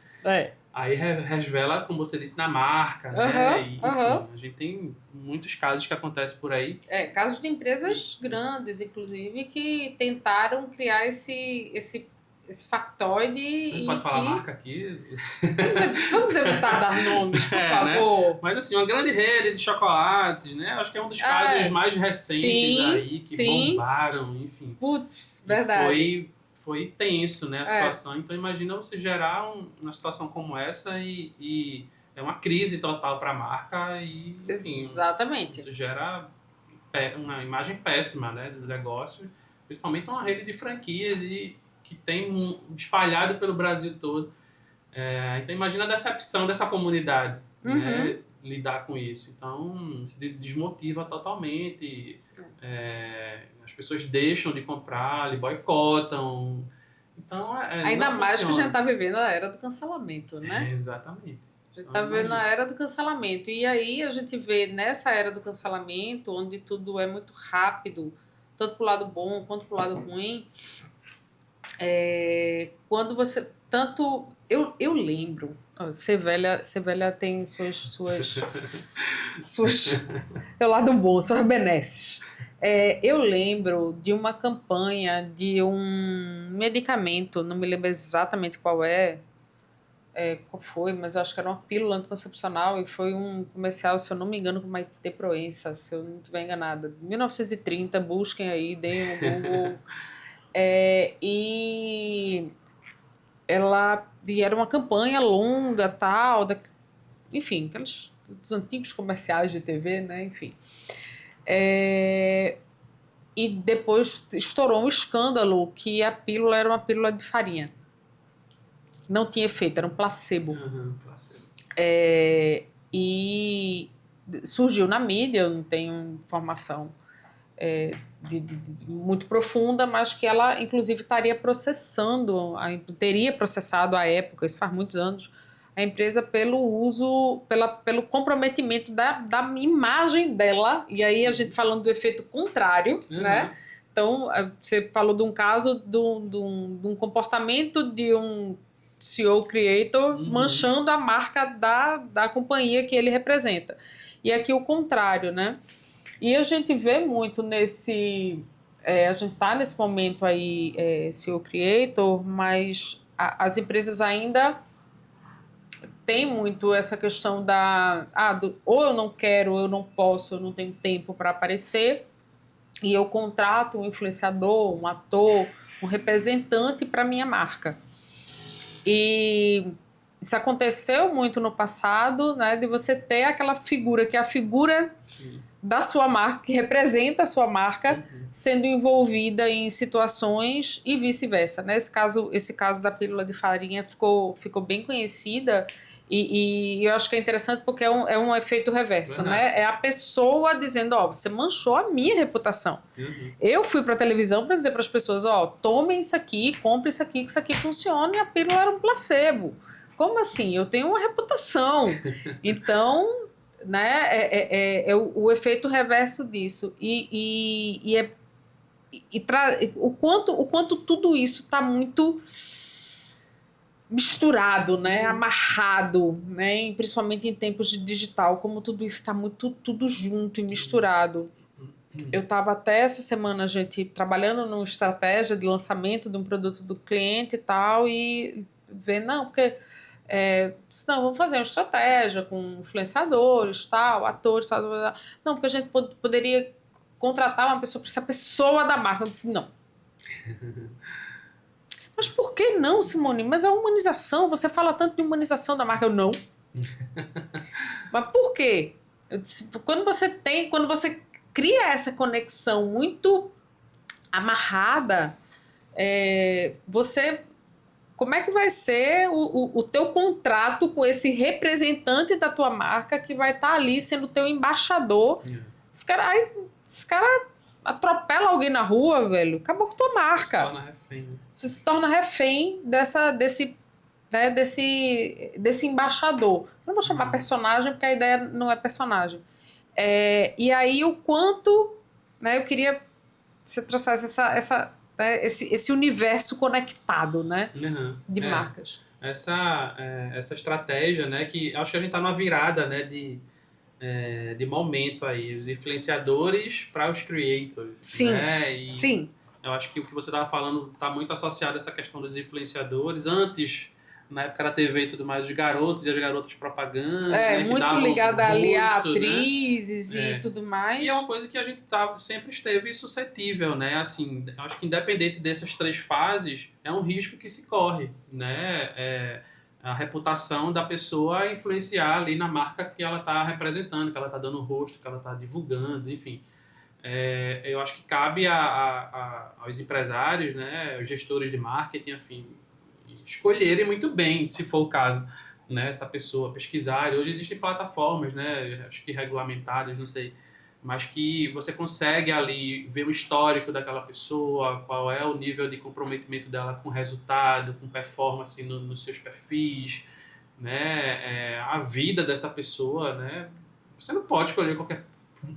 aí revela, como você disse, na marca, né? E, enfim, a gente tem muitos casos que acontecem por aí. Casos de empresas grandes, inclusive, que tentaram criar esse factoide. Não pode falar marca aqui. Vamos evitar dar nomes, por favor. Né? Mas assim, uma grande rede de chocolates, né? Acho que é um dos casos mais recentes aí, que bombaram, enfim. Putz, verdade. Foi tenso, né, a situação. Então imagina você gerar uma situação como essa e é uma crise total para a marca e, enfim, exatamente. Isso gera uma imagem péssima, né, do negócio, principalmente uma rede de franquias que tem espalhado pelo Brasil todo. Então imagina a decepção dessa comunidade, né, lidar com isso. Então se desmotiva totalmente, as pessoas deixam de comprar, lhe boicotam. Então, ainda mais que a gente está vivendo a era do cancelamento, né? Exatamente. A gente está vivendo a era do cancelamento. E aí a gente vê nessa era do cancelamento, onde tudo é muito rápido, tanto para o lado bom quanto para o lado ruim, quando você... Tanto... Eu lembro... Ser velha tem suas é o lado bom, suas benesses. Eu lembro de uma campanha de um medicamento, não me lembro exatamente qual qual foi, mas eu acho que era uma pílula anticoncepcional e foi um comercial, se eu não me engano, com Maitê Proença, se eu não estiver enganada. 1930, busquem aí, deem um Google. E era uma campanha longa, tal, enfim, aqueles dos antigos comerciais de TV, né? Enfim. E depois estourou um escândalo que a pílula era uma pílula de farinha. Não tinha efeito, era um placebo. Placebo. E surgiu na mídia, eu não tenho informação muito profunda, mas que ela, inclusive, teria processado à época, isso faz muitos anos, a empresa pelo comprometimento da imagem dela, e aí a gente falando do efeito contrário, né? Então, você falou de um caso de um comportamento de um CEO creator manchando a marca da companhia que ele representa. E aqui o contrário, né? E a gente vê muito a gente está nesse momento aí, CEO Creator, mas as empresas ainda têm muito essa questão ou eu não quero, ou eu não posso, eu não tenho tempo para aparecer, e eu contrato um influenciador, um ator, um representante para minha marca. E isso aconteceu muito no passado, né, de você ter aquela figura que é a figura da sua marca, que representa a sua marca, sendo envolvida em situações e vice-versa, né? Esse caso da pílula de farinha ficou bem conhecida e eu acho que é interessante porque é um efeito reverso, né? É a pessoa dizendo, você manchou a minha reputação. Eu fui para a televisão para dizer para as pessoas, tomem isso aqui, comprem isso aqui, que isso aqui funciona, e a pílula era um placebo. Como assim? Eu tenho uma reputação. Então... né? O efeito reverso disso o quanto tudo isso está muito misturado, né? Amarrado, né? Principalmente em tempos de digital, como tudo isso está muito tudo junto e misturado. Eu estava até essa semana, a gente trabalhando numa estratégia de lançamento de um produto do cliente e tal, e vendo, porque não, vamos fazer uma estratégia com influenciadores, tal, atores, tal. Não, porque a gente poderia contratar uma pessoa para ser a pessoa da marca. Eu disse, não. Mas por que não, Simone? Mas a humanização, você fala tanto de humanização da marca. Eu não. Mas por quê? Eu disse, quando você cria essa conexão muito amarrada, como é que vai ser o teu contrato com esse representante da tua marca que vai estar ali sendo teu embaixador? Esse cara atropela alguém na rua, velho, acabou com tua marca. Se torna refém. Você se torna refém desse embaixador. Eu não vou chamar personagem, porque a ideia não é personagem. E aí o quanto, né, eu queria que você trouxesse esse universo conectado, né, de marcas. essa estratégia, né? Que acho que a gente está numa virada, né? De momento aí, os influenciadores para os creators, Sim, né? E sim. eu acho que o que você estava falando está muito associado a essa questão dos influenciadores. Antes, na época da TV e tudo mais, os garotos e as garotas propaganda, É, né? Que muito davam ligada ali a rosto, né? atrizes e É. tudo E é uma mais. coisa que a gente sempre esteve suscetível, né? Assim, eu acho que independente dessas três fases, é um risco que se corre, né? A reputação da pessoa influenciar ali na marca que ela está representando, que ela está dando rosto, que ela está divulgando, enfim. Eu acho que cabe aos empresários, né? Os gestores de marketing, enfim, escolherem muito bem, se for o caso, né? Essa pessoa pesquisar. Hoje existem plataformas, né? Acho que regulamentadas, não sei, mas que você consegue ali ver o histórico daquela pessoa, qual é o nível de comprometimento dela com resultado, com performance nos seus perfis, né? A vida dessa pessoa, né? Você não pode escolher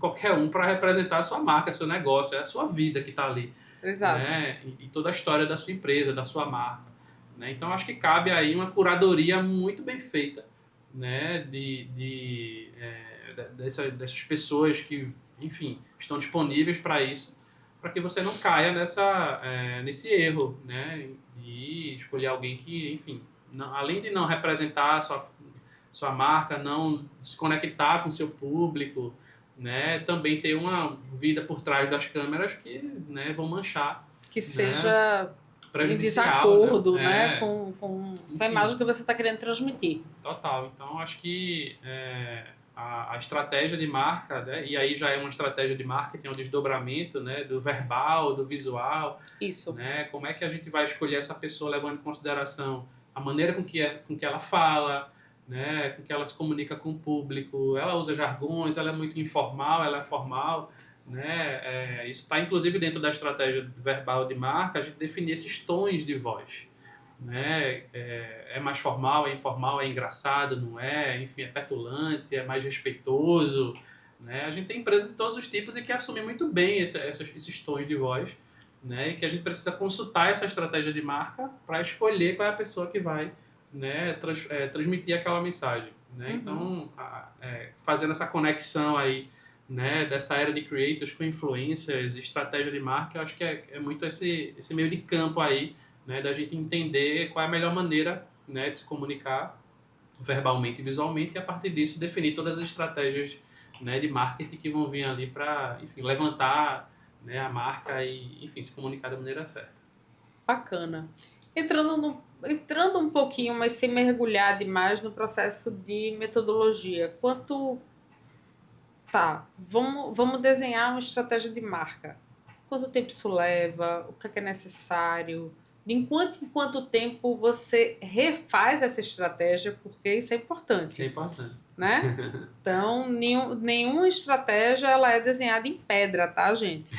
qualquer um para representar a sua marca, seu negócio, é a sua vida que está ali, Exato. né? E toda a história da sua empresa, da sua marca, né? Então acho que cabe aí uma curadoria muito bem feita, né? Dessas pessoas que, enfim, estão disponíveis para isso, para que você não caia nesse erro, né? E escolher alguém que, enfim, além de não representar a sua marca, não se conectar com o seu público, né? Também ter uma vida por trás das câmeras que, né, vão manchar, Que né? seja em Prejudicial, desacordo, né, né? com a Enfim, imagem que você está querendo transmitir. total. Então, acho que a estratégia de marca, né? E aí já é uma estratégia de marketing, um desdobramento, né? Do verbal, do visual, Isso. né? Como é que a gente vai escolher essa pessoa levando em consideração a maneira com que ela fala, né? Com que ela se comunica com o público. Ela usa jargões, ela é muito informal, ela é formal, né? Isso está inclusive dentro da estratégia verbal de marca, a gente definir esses tons de voz, né? É mais formal, é informal, é engraçado, não é? Enfim, é petulante, é mais respeitoso, né? A gente tem empresas de todos os tipos e que assumem muito bem esses tons de voz, né? E que a gente precisa consultar essa estratégia de marca para escolher qual é a pessoa que vai, né, transmitir aquela mensagem, né? Uhum. Então, fazendo essa conexão aí, né, dessa era de creators com influencers, estratégia de marca, eu acho que é muito esse meio de campo aí, né, da gente entender qual é a melhor maneira, né, de se comunicar verbalmente e visualmente, e a partir disso definir todas as estratégias, né, de marketing que vão vir ali para, enfim, levantar, né, a marca e, enfim, se comunicar da maneira certa. Bacana. Entrando um pouquinho, mas sem mergulhar demais no processo de metodologia. Vamos desenhar uma estratégia de marca. Quanto tempo isso leva? O que é necessário? De quanto tempo você refaz essa estratégia? Porque isso é Isso é importante, importante. né? Então, nenhuma estratégia ela é desenhada em pedra, tá, gente?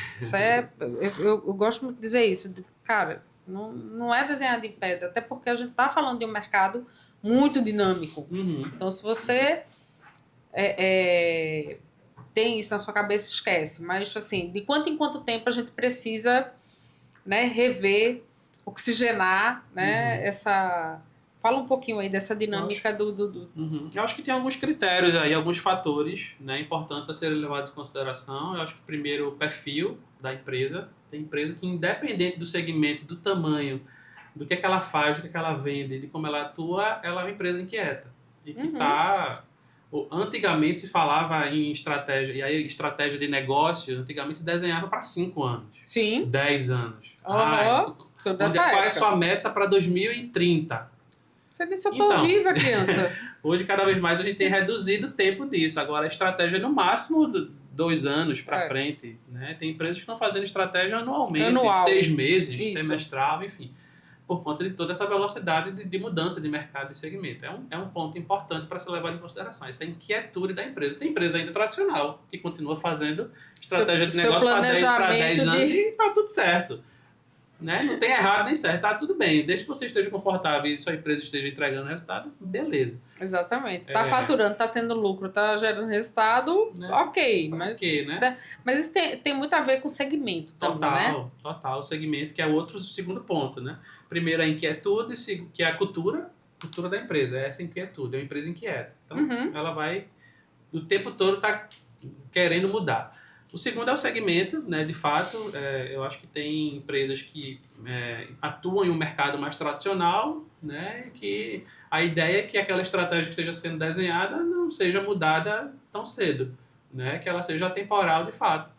Eu gosto muito de dizer isso. Cara, não é desenhada em pedra, até porque a gente está falando de um mercado muito dinâmico. Uhum. Então, se você tem isso na sua cabeça, esquece. Mas, assim, de quanto em quanto tempo a gente precisa, né, rever, oxigenar, né, Uhum. essa... Fala um pouquinho aí dessa Eu acho, dinâmica do... uhum. Eu acho que tem alguns critérios aí, alguns fatores, né, importantes a serem levados em consideração. Eu acho que primeiro o perfil da empresa. Tem empresa que, independente do segmento, do tamanho, do que ela faz, do que ela vende, de como ela atua, ela é uma empresa inquieta. E que Uhum. está... Antigamente se falava em estratégia, e aí estratégia de negócio, antigamente se desenhava para 5 anos, Sim. 10 anos. Aham. Sou dessa Qual é a época. sua meta para 2030? Não sei nem se eu tô Então, viva, criança. hoje cada vez mais a gente tem reduzido o tempo disso. Agora a estratégia é no máximo 2 anos para É. frente, né? Tem empresas que estão fazendo estratégia anualmente, Anual. 6 meses, Isso. semestral, enfim, por conta de toda essa velocidade de mudança de mercado e segmento. É um ponto importante para ser levado em consideração, essa inquietude da empresa. Tem empresa ainda tradicional que continua fazendo estratégia de Seu negócio para 10 planejamento anos de... e está tudo certo. Né? Não tem errado nem certo, tá tudo bem. Desde que você esteja confortável e sua empresa esteja entregando resultado, beleza. Exatamente. Tá faturando, tá tendo lucro, tá gerando resultado, Né? ok. Pra Mas, quê, né? mas isso tem muito a ver com segmento também, né? Total. O segmento, que é outro segundo ponto, né? Primeiro a inquietude, que é a cultura, cultura da empresa, é essa inquietude, é uma empresa inquieta. Então, Uhum. ela vai, o tempo todo está querendo mudar. O segundo é o segmento, né? De fato, eu acho que tem empresas que atuam em um mercado mais tradicional, né? Que a ideia é que aquela estratégia que esteja sendo desenhada não seja mudada tão cedo, né? Que ela seja temporal de fato,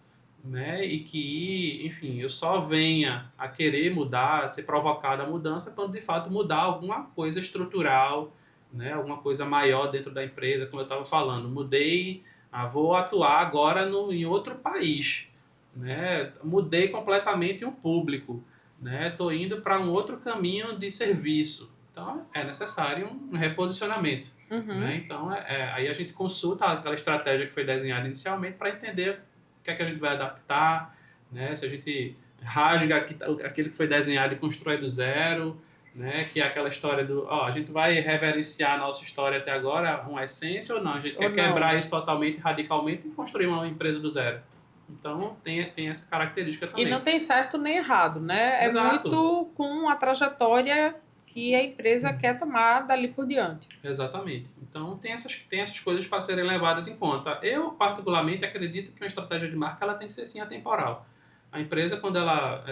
né? E que, enfim, eu só venha a querer mudar, a ser provocada a mudança quando de fato mudar alguma coisa estrutural, né? Alguma coisa maior dentro da empresa, como eu estava falando. Mudei, vou atuar agora em outro país, né? Mudei completamente o público, né? Estou indo para um outro caminho de serviço. Então é necessário um reposicionamento, né? Uhum. Então aí a gente consulta aquela estratégia que foi desenhada inicialmente para entender o que é que a gente vai adaptar, né? Se a gente rasga aquilo que foi desenhado e constrói do zero, né? Que é aquela história do, a gente vai reverenciar a nossa história até agora, uma essência ou não? A gente Ou quer não. quebrar isso totalmente, radicalmente e construir uma empresa do zero. Então tem essa característica E não também. tem certo nem errado, né? É Exato, muito com a trajetória que a empresa quer tomar dali por diante. exatamente. Então tem essas coisas para serem levadas em conta. Eu particularmente acredito que uma estratégia de marca ela tem que ser sim atemporal. A empresa, quando ela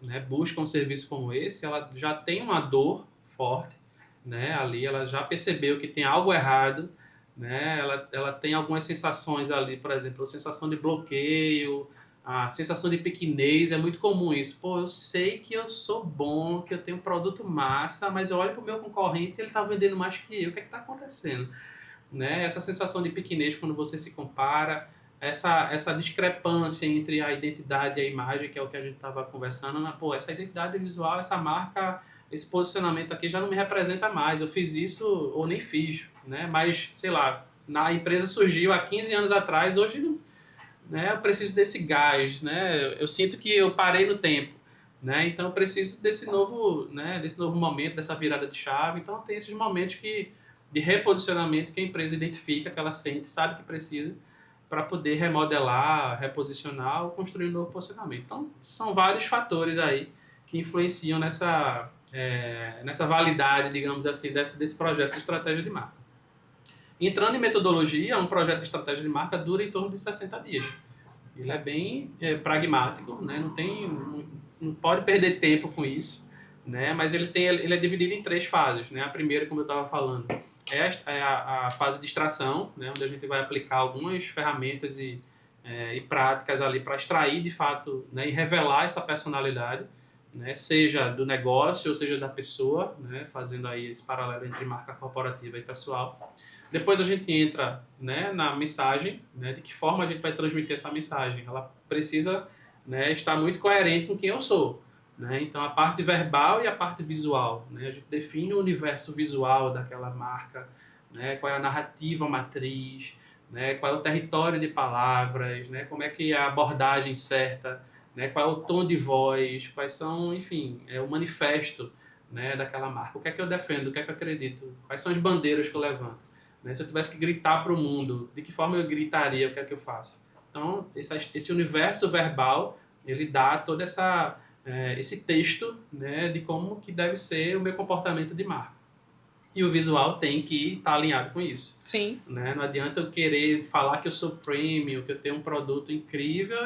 né, busca um serviço como esse, ela já tem uma dor forte, né? Ali ela já percebeu que tem algo errado, né? Ela tem algumas sensações ali, por exemplo, a sensação de bloqueio, a sensação de pequenez, é muito comum isso. Pô, eu sei que eu sou bom, que eu tenho um produto massa, mas eu olho para o meu concorrente e ele está vendendo mais que eu. O que é que está acontecendo? Né? Essa sensação de pequenez quando você se compara, essa discrepância entre a identidade e a imagem, que é o que a gente estava conversando, né? Pô, essa identidade visual, essa marca, esse posicionamento aqui já não me representa mais, eu fiz isso ou nem fiz, né? Mas, sei lá, na empresa surgiu há 15 anos atrás, hoje não, né? Eu preciso desse gás, né? Eu sinto que eu parei no tempo, né? Então eu preciso desse novo, né? Desse novo momento, dessa virada de chave. Então tem esses momentos de reposicionamento que a empresa identifica, que ela sente, sabe que precisa para poder remodelar, reposicionar ou construir um novo posicionamento. Então são vários fatores aí que influenciam nessa validade, digamos assim, desse projeto de estratégia de marca. Entrando em metodologia, um projeto de estratégia de marca dura em torno de 60 dias. Ele é bem pragmático, né? Não pode perder tempo com isso, né? Mas ele é dividido em 3 fases, né? A primeira, como eu estava falando, é a fase de extração, né? Onde a gente vai aplicar algumas ferramentas e práticas ali para extrair de fato, né? E revelar essa personalidade, né? Seja do negócio ou seja da pessoa, né? Fazendo aí esse paralelo entre marca corporativa e pessoal. Depois a gente entra, né, na mensagem, né, de que forma a gente vai transmitir essa mensagem. Ela precisa, né, estar muito coerente com quem eu sou. Né? Então, a parte verbal e a parte visual. Né? A gente define o universo visual daquela marca, né? Qual é a narrativa matriz, né? Qual é o território de palavras, né? Como é que é a abordagem certa, né? Qual é o tom de voz, quais são, enfim, o manifesto, né, daquela marca. O que é que eu defendo, o que é que eu acredito, quais são as bandeiras que eu levanto. Né? Se eu tivesse que gritar para o mundo, de que forma eu gritaria, o que é que eu faço? Então, esse universo verbal, ele dá todo esse texto, né, de como que deve ser o meu comportamento de marca. E o visual tem que estar alinhado com isso. Sim. Né? Não adianta eu querer falar que eu sou premium, que eu tenho um produto incrível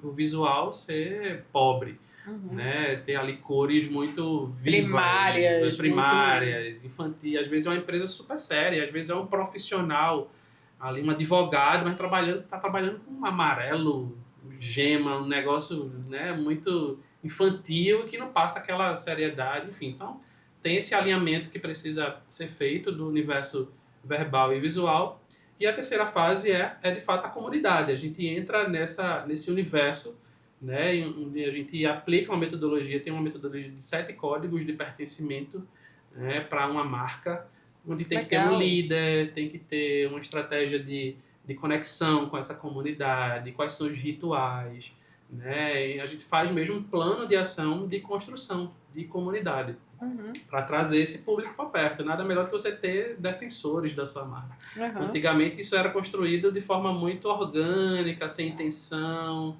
o visual ser pobre. Uhum. Né? Ter ali cores muito vivas, Primárias, muito. primárias, infantis. Às vezes é uma empresa super séria, às vezes é um profissional, ali um advogado, mas está trabalhando com um amarelo, gema, um negócio, né, muito infantil que não passa aquela seriedade, enfim. Então, tem esse alinhamento que precisa ser feito do universo verbal e visual. E a terceira fase é de fato a comunidade. A gente entra nesse universo, né, onde a gente aplica uma metodologia, tem uma metodologia de 7 códigos de pertencimento, né, para uma marca, onde tem que ter um Legal. líder, tem que ter uma estratégia de conexão com essa comunidade, quais são os rituais, né, e a gente faz mesmo um plano de ação de construção de comunidade Uhum. para trazer esse público para perto. Nada melhor que você ter defensores da sua marca. Uhum. Antigamente isso era construído de forma muito orgânica, sem intenção,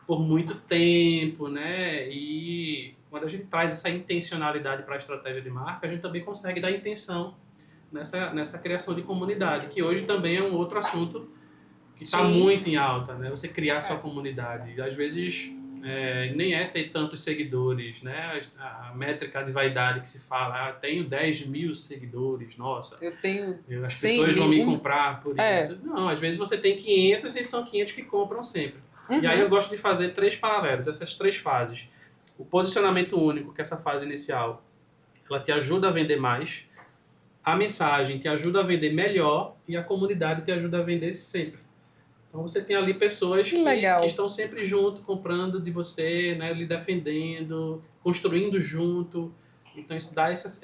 por muito tempo, né? E quando a gente traz essa intencionalidade para a estratégia de marca, a gente também consegue dar intenção nessa criação de comunidade, que hoje também é um outro assunto que está muito em alta, né? Você criar sua comunidade. Às vezes nem é ter tantos seguidores, né? A métrica de vaidade que se fala, tenho 10 mil seguidores, nossa. Eu tenho as 100 pessoas vão me mil. comprar por isso. Não, às vezes você tem 500 e são 500 que compram sempre. E aí eu gosto de fazer 3 paralelos, essas 3 fases. O posicionamento único, que é essa fase inicial, ela te ajuda a vender mais, a mensagem te ajuda a vender melhor e a comunidade te ajuda a vender sempre. Então você tem ali pessoas que estão sempre junto, comprando de você, né, lhe defendendo, construindo junto. Então isso dá esse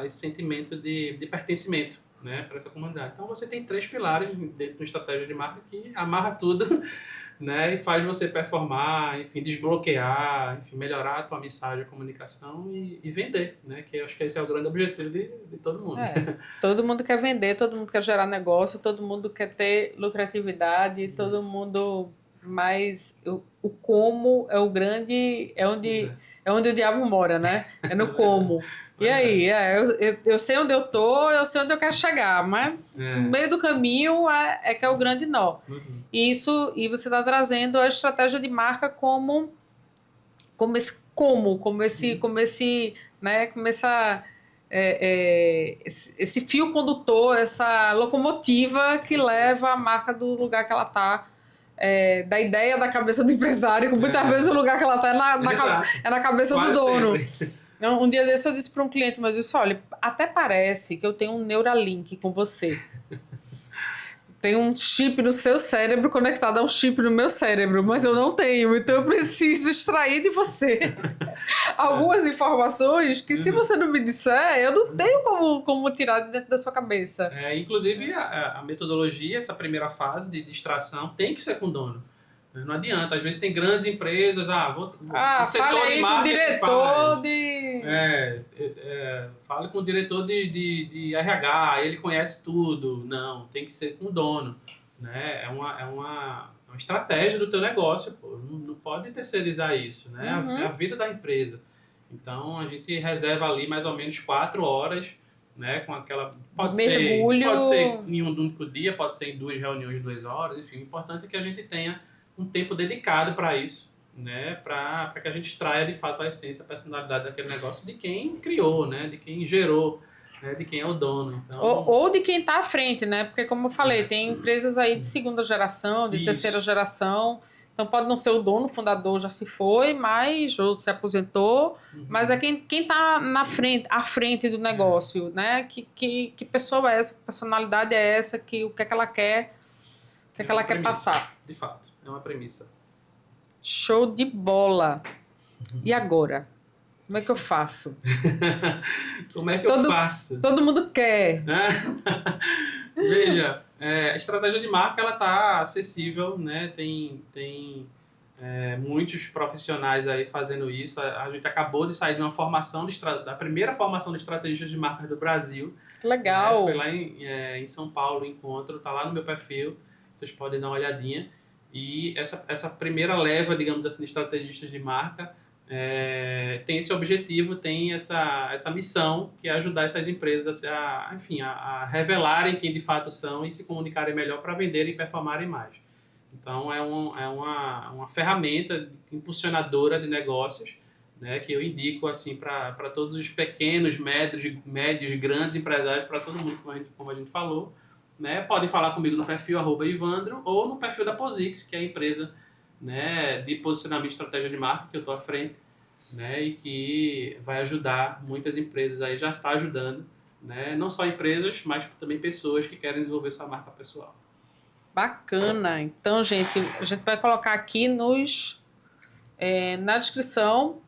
sentimento de pertencimento, né, para essa comunidade. Então você tem 3 pilares dentro da estratégia de marca que amarra tudo, né, e faz você performar, enfim, desbloquear, enfim, melhorar a tua mensagem, a comunicação e vender, né, que eu acho que esse é o grande objetivo de todo mundo. Todo mundo quer vender, todo mundo quer gerar negócio, todo mundo quer ter lucratividade, todo mundo, mas o como é o grande, é onde o diabo mora, né? É no como. E aí, eu sei onde eu tô, eu sei onde eu quero chegar, mas no meio do caminho é que é o grande nó. E você está trazendo a estratégia de marca como esse fio condutor, essa locomotiva que leva a marca do lugar que ela está, da ideia da cabeça do empresário, que muitas vezes o lugar que ela está é na cabeça Quase do dono. Sempre. Um dia desse eu disse para um cliente, mas eu disse, olha, até parece que eu tenho um Neuralink com você. Tem um chip no seu cérebro conectado a um chip no meu cérebro, mas eu não tenho, então eu preciso extrair de você algumas informações que, se você não me disser, eu não tenho como tirar de dentro da sua cabeça. Inclusive, a metodologia, essa primeira fase de extração, tem que ser com o dono. Não adianta, às vezes tem grandes empresas, fale aí com o diretor fale com o diretor de RH, ele conhece tudo. Não, tem que ser com o dono, né? É uma estratégia do teu negócio, pô. Não pode terceirizar isso, né? É a vida da empresa. Então, a gente reserva ali mais ou menos 4 horas, né, com aquela... Pode ser em um único dia, pode ser em 2 reuniões de 2 horas, enfim. O importante é que a gente tenha um tempo dedicado para isso, né, para que a gente extraia de fato a essência, a personalidade daquele negócio de quem criou, né, de quem gerou, né, de quem é o dono. Então... Ou de quem está à frente, né, porque como eu falei, tem empresas aí de segunda geração, de terceira geração, então pode não ser o dono, o fundador já se foi, ou se aposentou, mas é quem está à frente do negócio, né, que pessoa é essa, que personalidade é essa, o que é que ela quer, o que é que ela quer passar. De fato, é uma premissa. Show de bola. E agora? Como é que eu faço? Como é que eu faço? Todo mundo quer. Veja, a estratégia de marca ela está acessível, né? Tem muitos profissionais aí fazendo isso. A gente acabou de sair de uma formação da primeira formação de estrategistas de marcas do Brasil. Legal. Foi lá em São Paulo o encontro, tá lá no meu perfil. Vocês podem dar uma olhadinha. E essa primeira leva, digamos assim, de estrategistas de marca tem esse objetivo, tem essa missão, que é ajudar essas empresas a revelarem quem de fato são e se comunicarem melhor para venderem e performarem mais. Então, é uma ferramenta impulsionadora de negócios, né, que eu indico assim, para todos os pequenos, médios, grandes empresários, para todo mundo, como a gente falou. Né, podem falar comigo no perfil @Ivandro ou no perfil da Posix, que é a empresa, né, de posicionamento e estratégia de marca que eu estou à frente, né, e que vai ajudar muitas empresas, aí já está ajudando, né, não só empresas, mas também pessoas que querem desenvolver sua marca pessoal. Bacana! Então, gente, a gente vai colocar aqui na descrição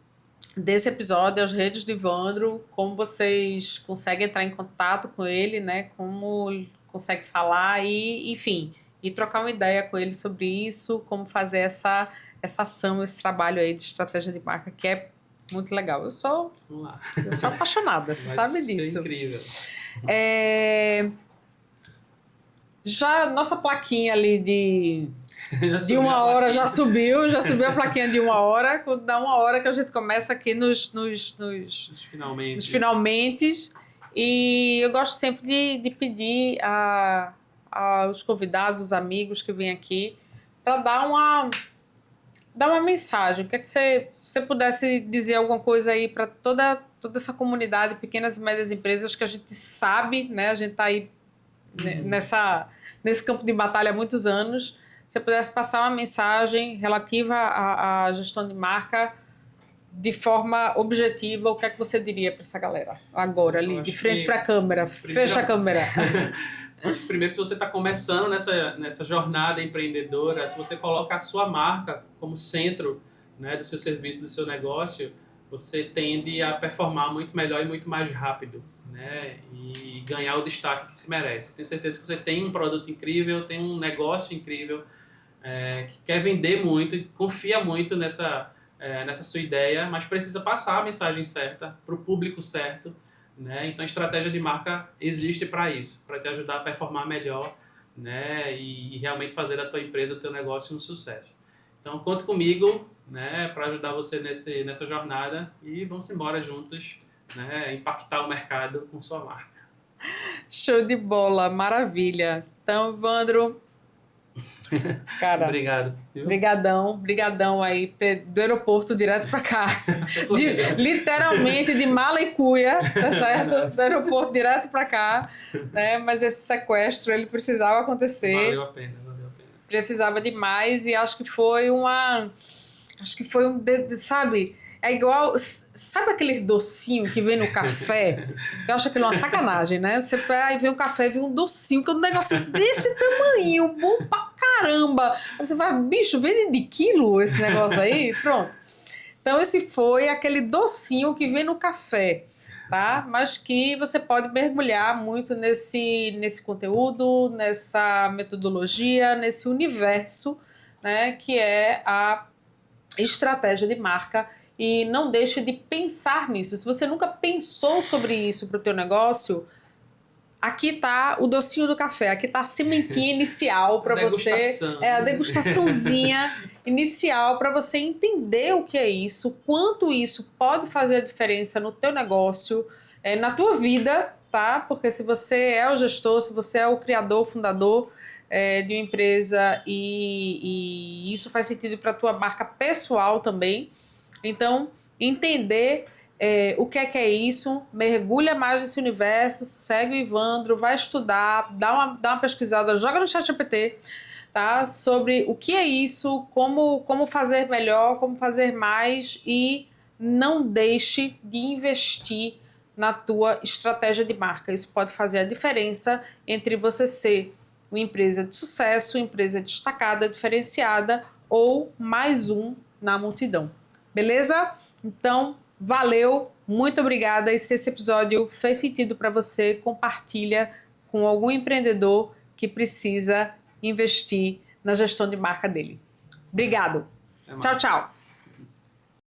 desse episódio as redes do Ivandro, como vocês conseguem entrar em contato com ele, né, como consegue falar e, enfim, e trocar uma ideia com ele sobre isso, como fazer essa ação, esse trabalho aí de estratégia de marca, que é muito legal. Eu sou apaixonada, você sabe disso. É incrível. Já nossa plaquinha ali De 1 hora já subiu a plaquinha de 1 hora. Quando dá 1 hora que a gente começa aqui nos finalmente. E eu gosto sempre de pedir aos convidados, os amigos que vêm aqui, para dar uma mensagem. O que é que você pudesse dizer alguma coisa aí para toda essa comunidade, pequenas e médias empresas, que a gente sabe, né? A gente está aí nesse campo de batalha há muitos anos. Se você pudesse passar uma mensagem relativa à gestão de marca de forma objetiva, o que é que você diria para essa galera? Agora, ali, de frente para a câmera. Fecha a câmera. Primeiro, se você está começando nessa jornada empreendedora, se você coloca a sua marca como centro, né, do seu serviço, do seu negócio, você tende a performar muito melhor e muito mais rápido, né, e ganhar o destaque que se merece. Eu tenho certeza que você tem um produto incrível, tem um negócio incrível, que quer vender muito, confia muito nessa sua ideia, mas precisa passar a mensagem certa para o público certo, né? Então a estratégia de marca existe para isso, para te ajudar a performar melhor, né? E realmente fazer da tua empresa, do teu negócio um sucesso. Então conte comigo, né, para ajudar você nessa jornada e vamos embora juntos, né, impactar o mercado com sua marca. Show de bola, maravilha. Então, Evandro, cara, brigadão aí do aeroporto direto para cá, literalmente de mala e cuia, tá certo? Do aeroporto direto para cá, né? Mas esse sequestro ele precisava acontecer. Valeu a pena. Precisava demais e acho que foi sabe? É igual, sabe aquele docinho que vem no café? Que eu acho aquilo uma sacanagem, né? Você vai ver um café, vem um docinho, que é um negócio desse tamanho, bom pra caramba. Aí você vai, bicho, vende de quilo esse negócio aí? Pronto. Então esse foi aquele docinho que vem no café, tá? Mas que você pode mergulhar muito nesse conteúdo, nessa metodologia, nesse universo, né? Que é a estratégia de marca. E não deixe de pensar nisso. Se você nunca pensou sobre isso para o teu negócio, aqui está o docinho do café, aqui está a sementinha inicial para você. É a degustaçãozinha inicial para você entender o que é isso, quanto isso pode fazer a diferença no teu negócio, na tua vida, tá? Porque se você é o gestor, se você é o criador, fundador de uma empresa e isso faz sentido para a tua marca pessoal também. Então, entender o que é isso, mergulha mais nesse universo, segue o Evandro, vai estudar, dá uma pesquisada, joga no ChatGPT, tá? Sobre o que é isso, como fazer melhor, como fazer mais e não deixe de investir na tua estratégia de marca. Isso pode fazer a diferença entre você ser uma empresa de sucesso, uma empresa destacada, diferenciada ou mais um na multidão. Beleza? Então, valeu, muito obrigada. E se esse episódio fez sentido para você, compartilha com algum empreendedor que precisa investir na gestão de marca dele. Obrigado. Tchau, tchau.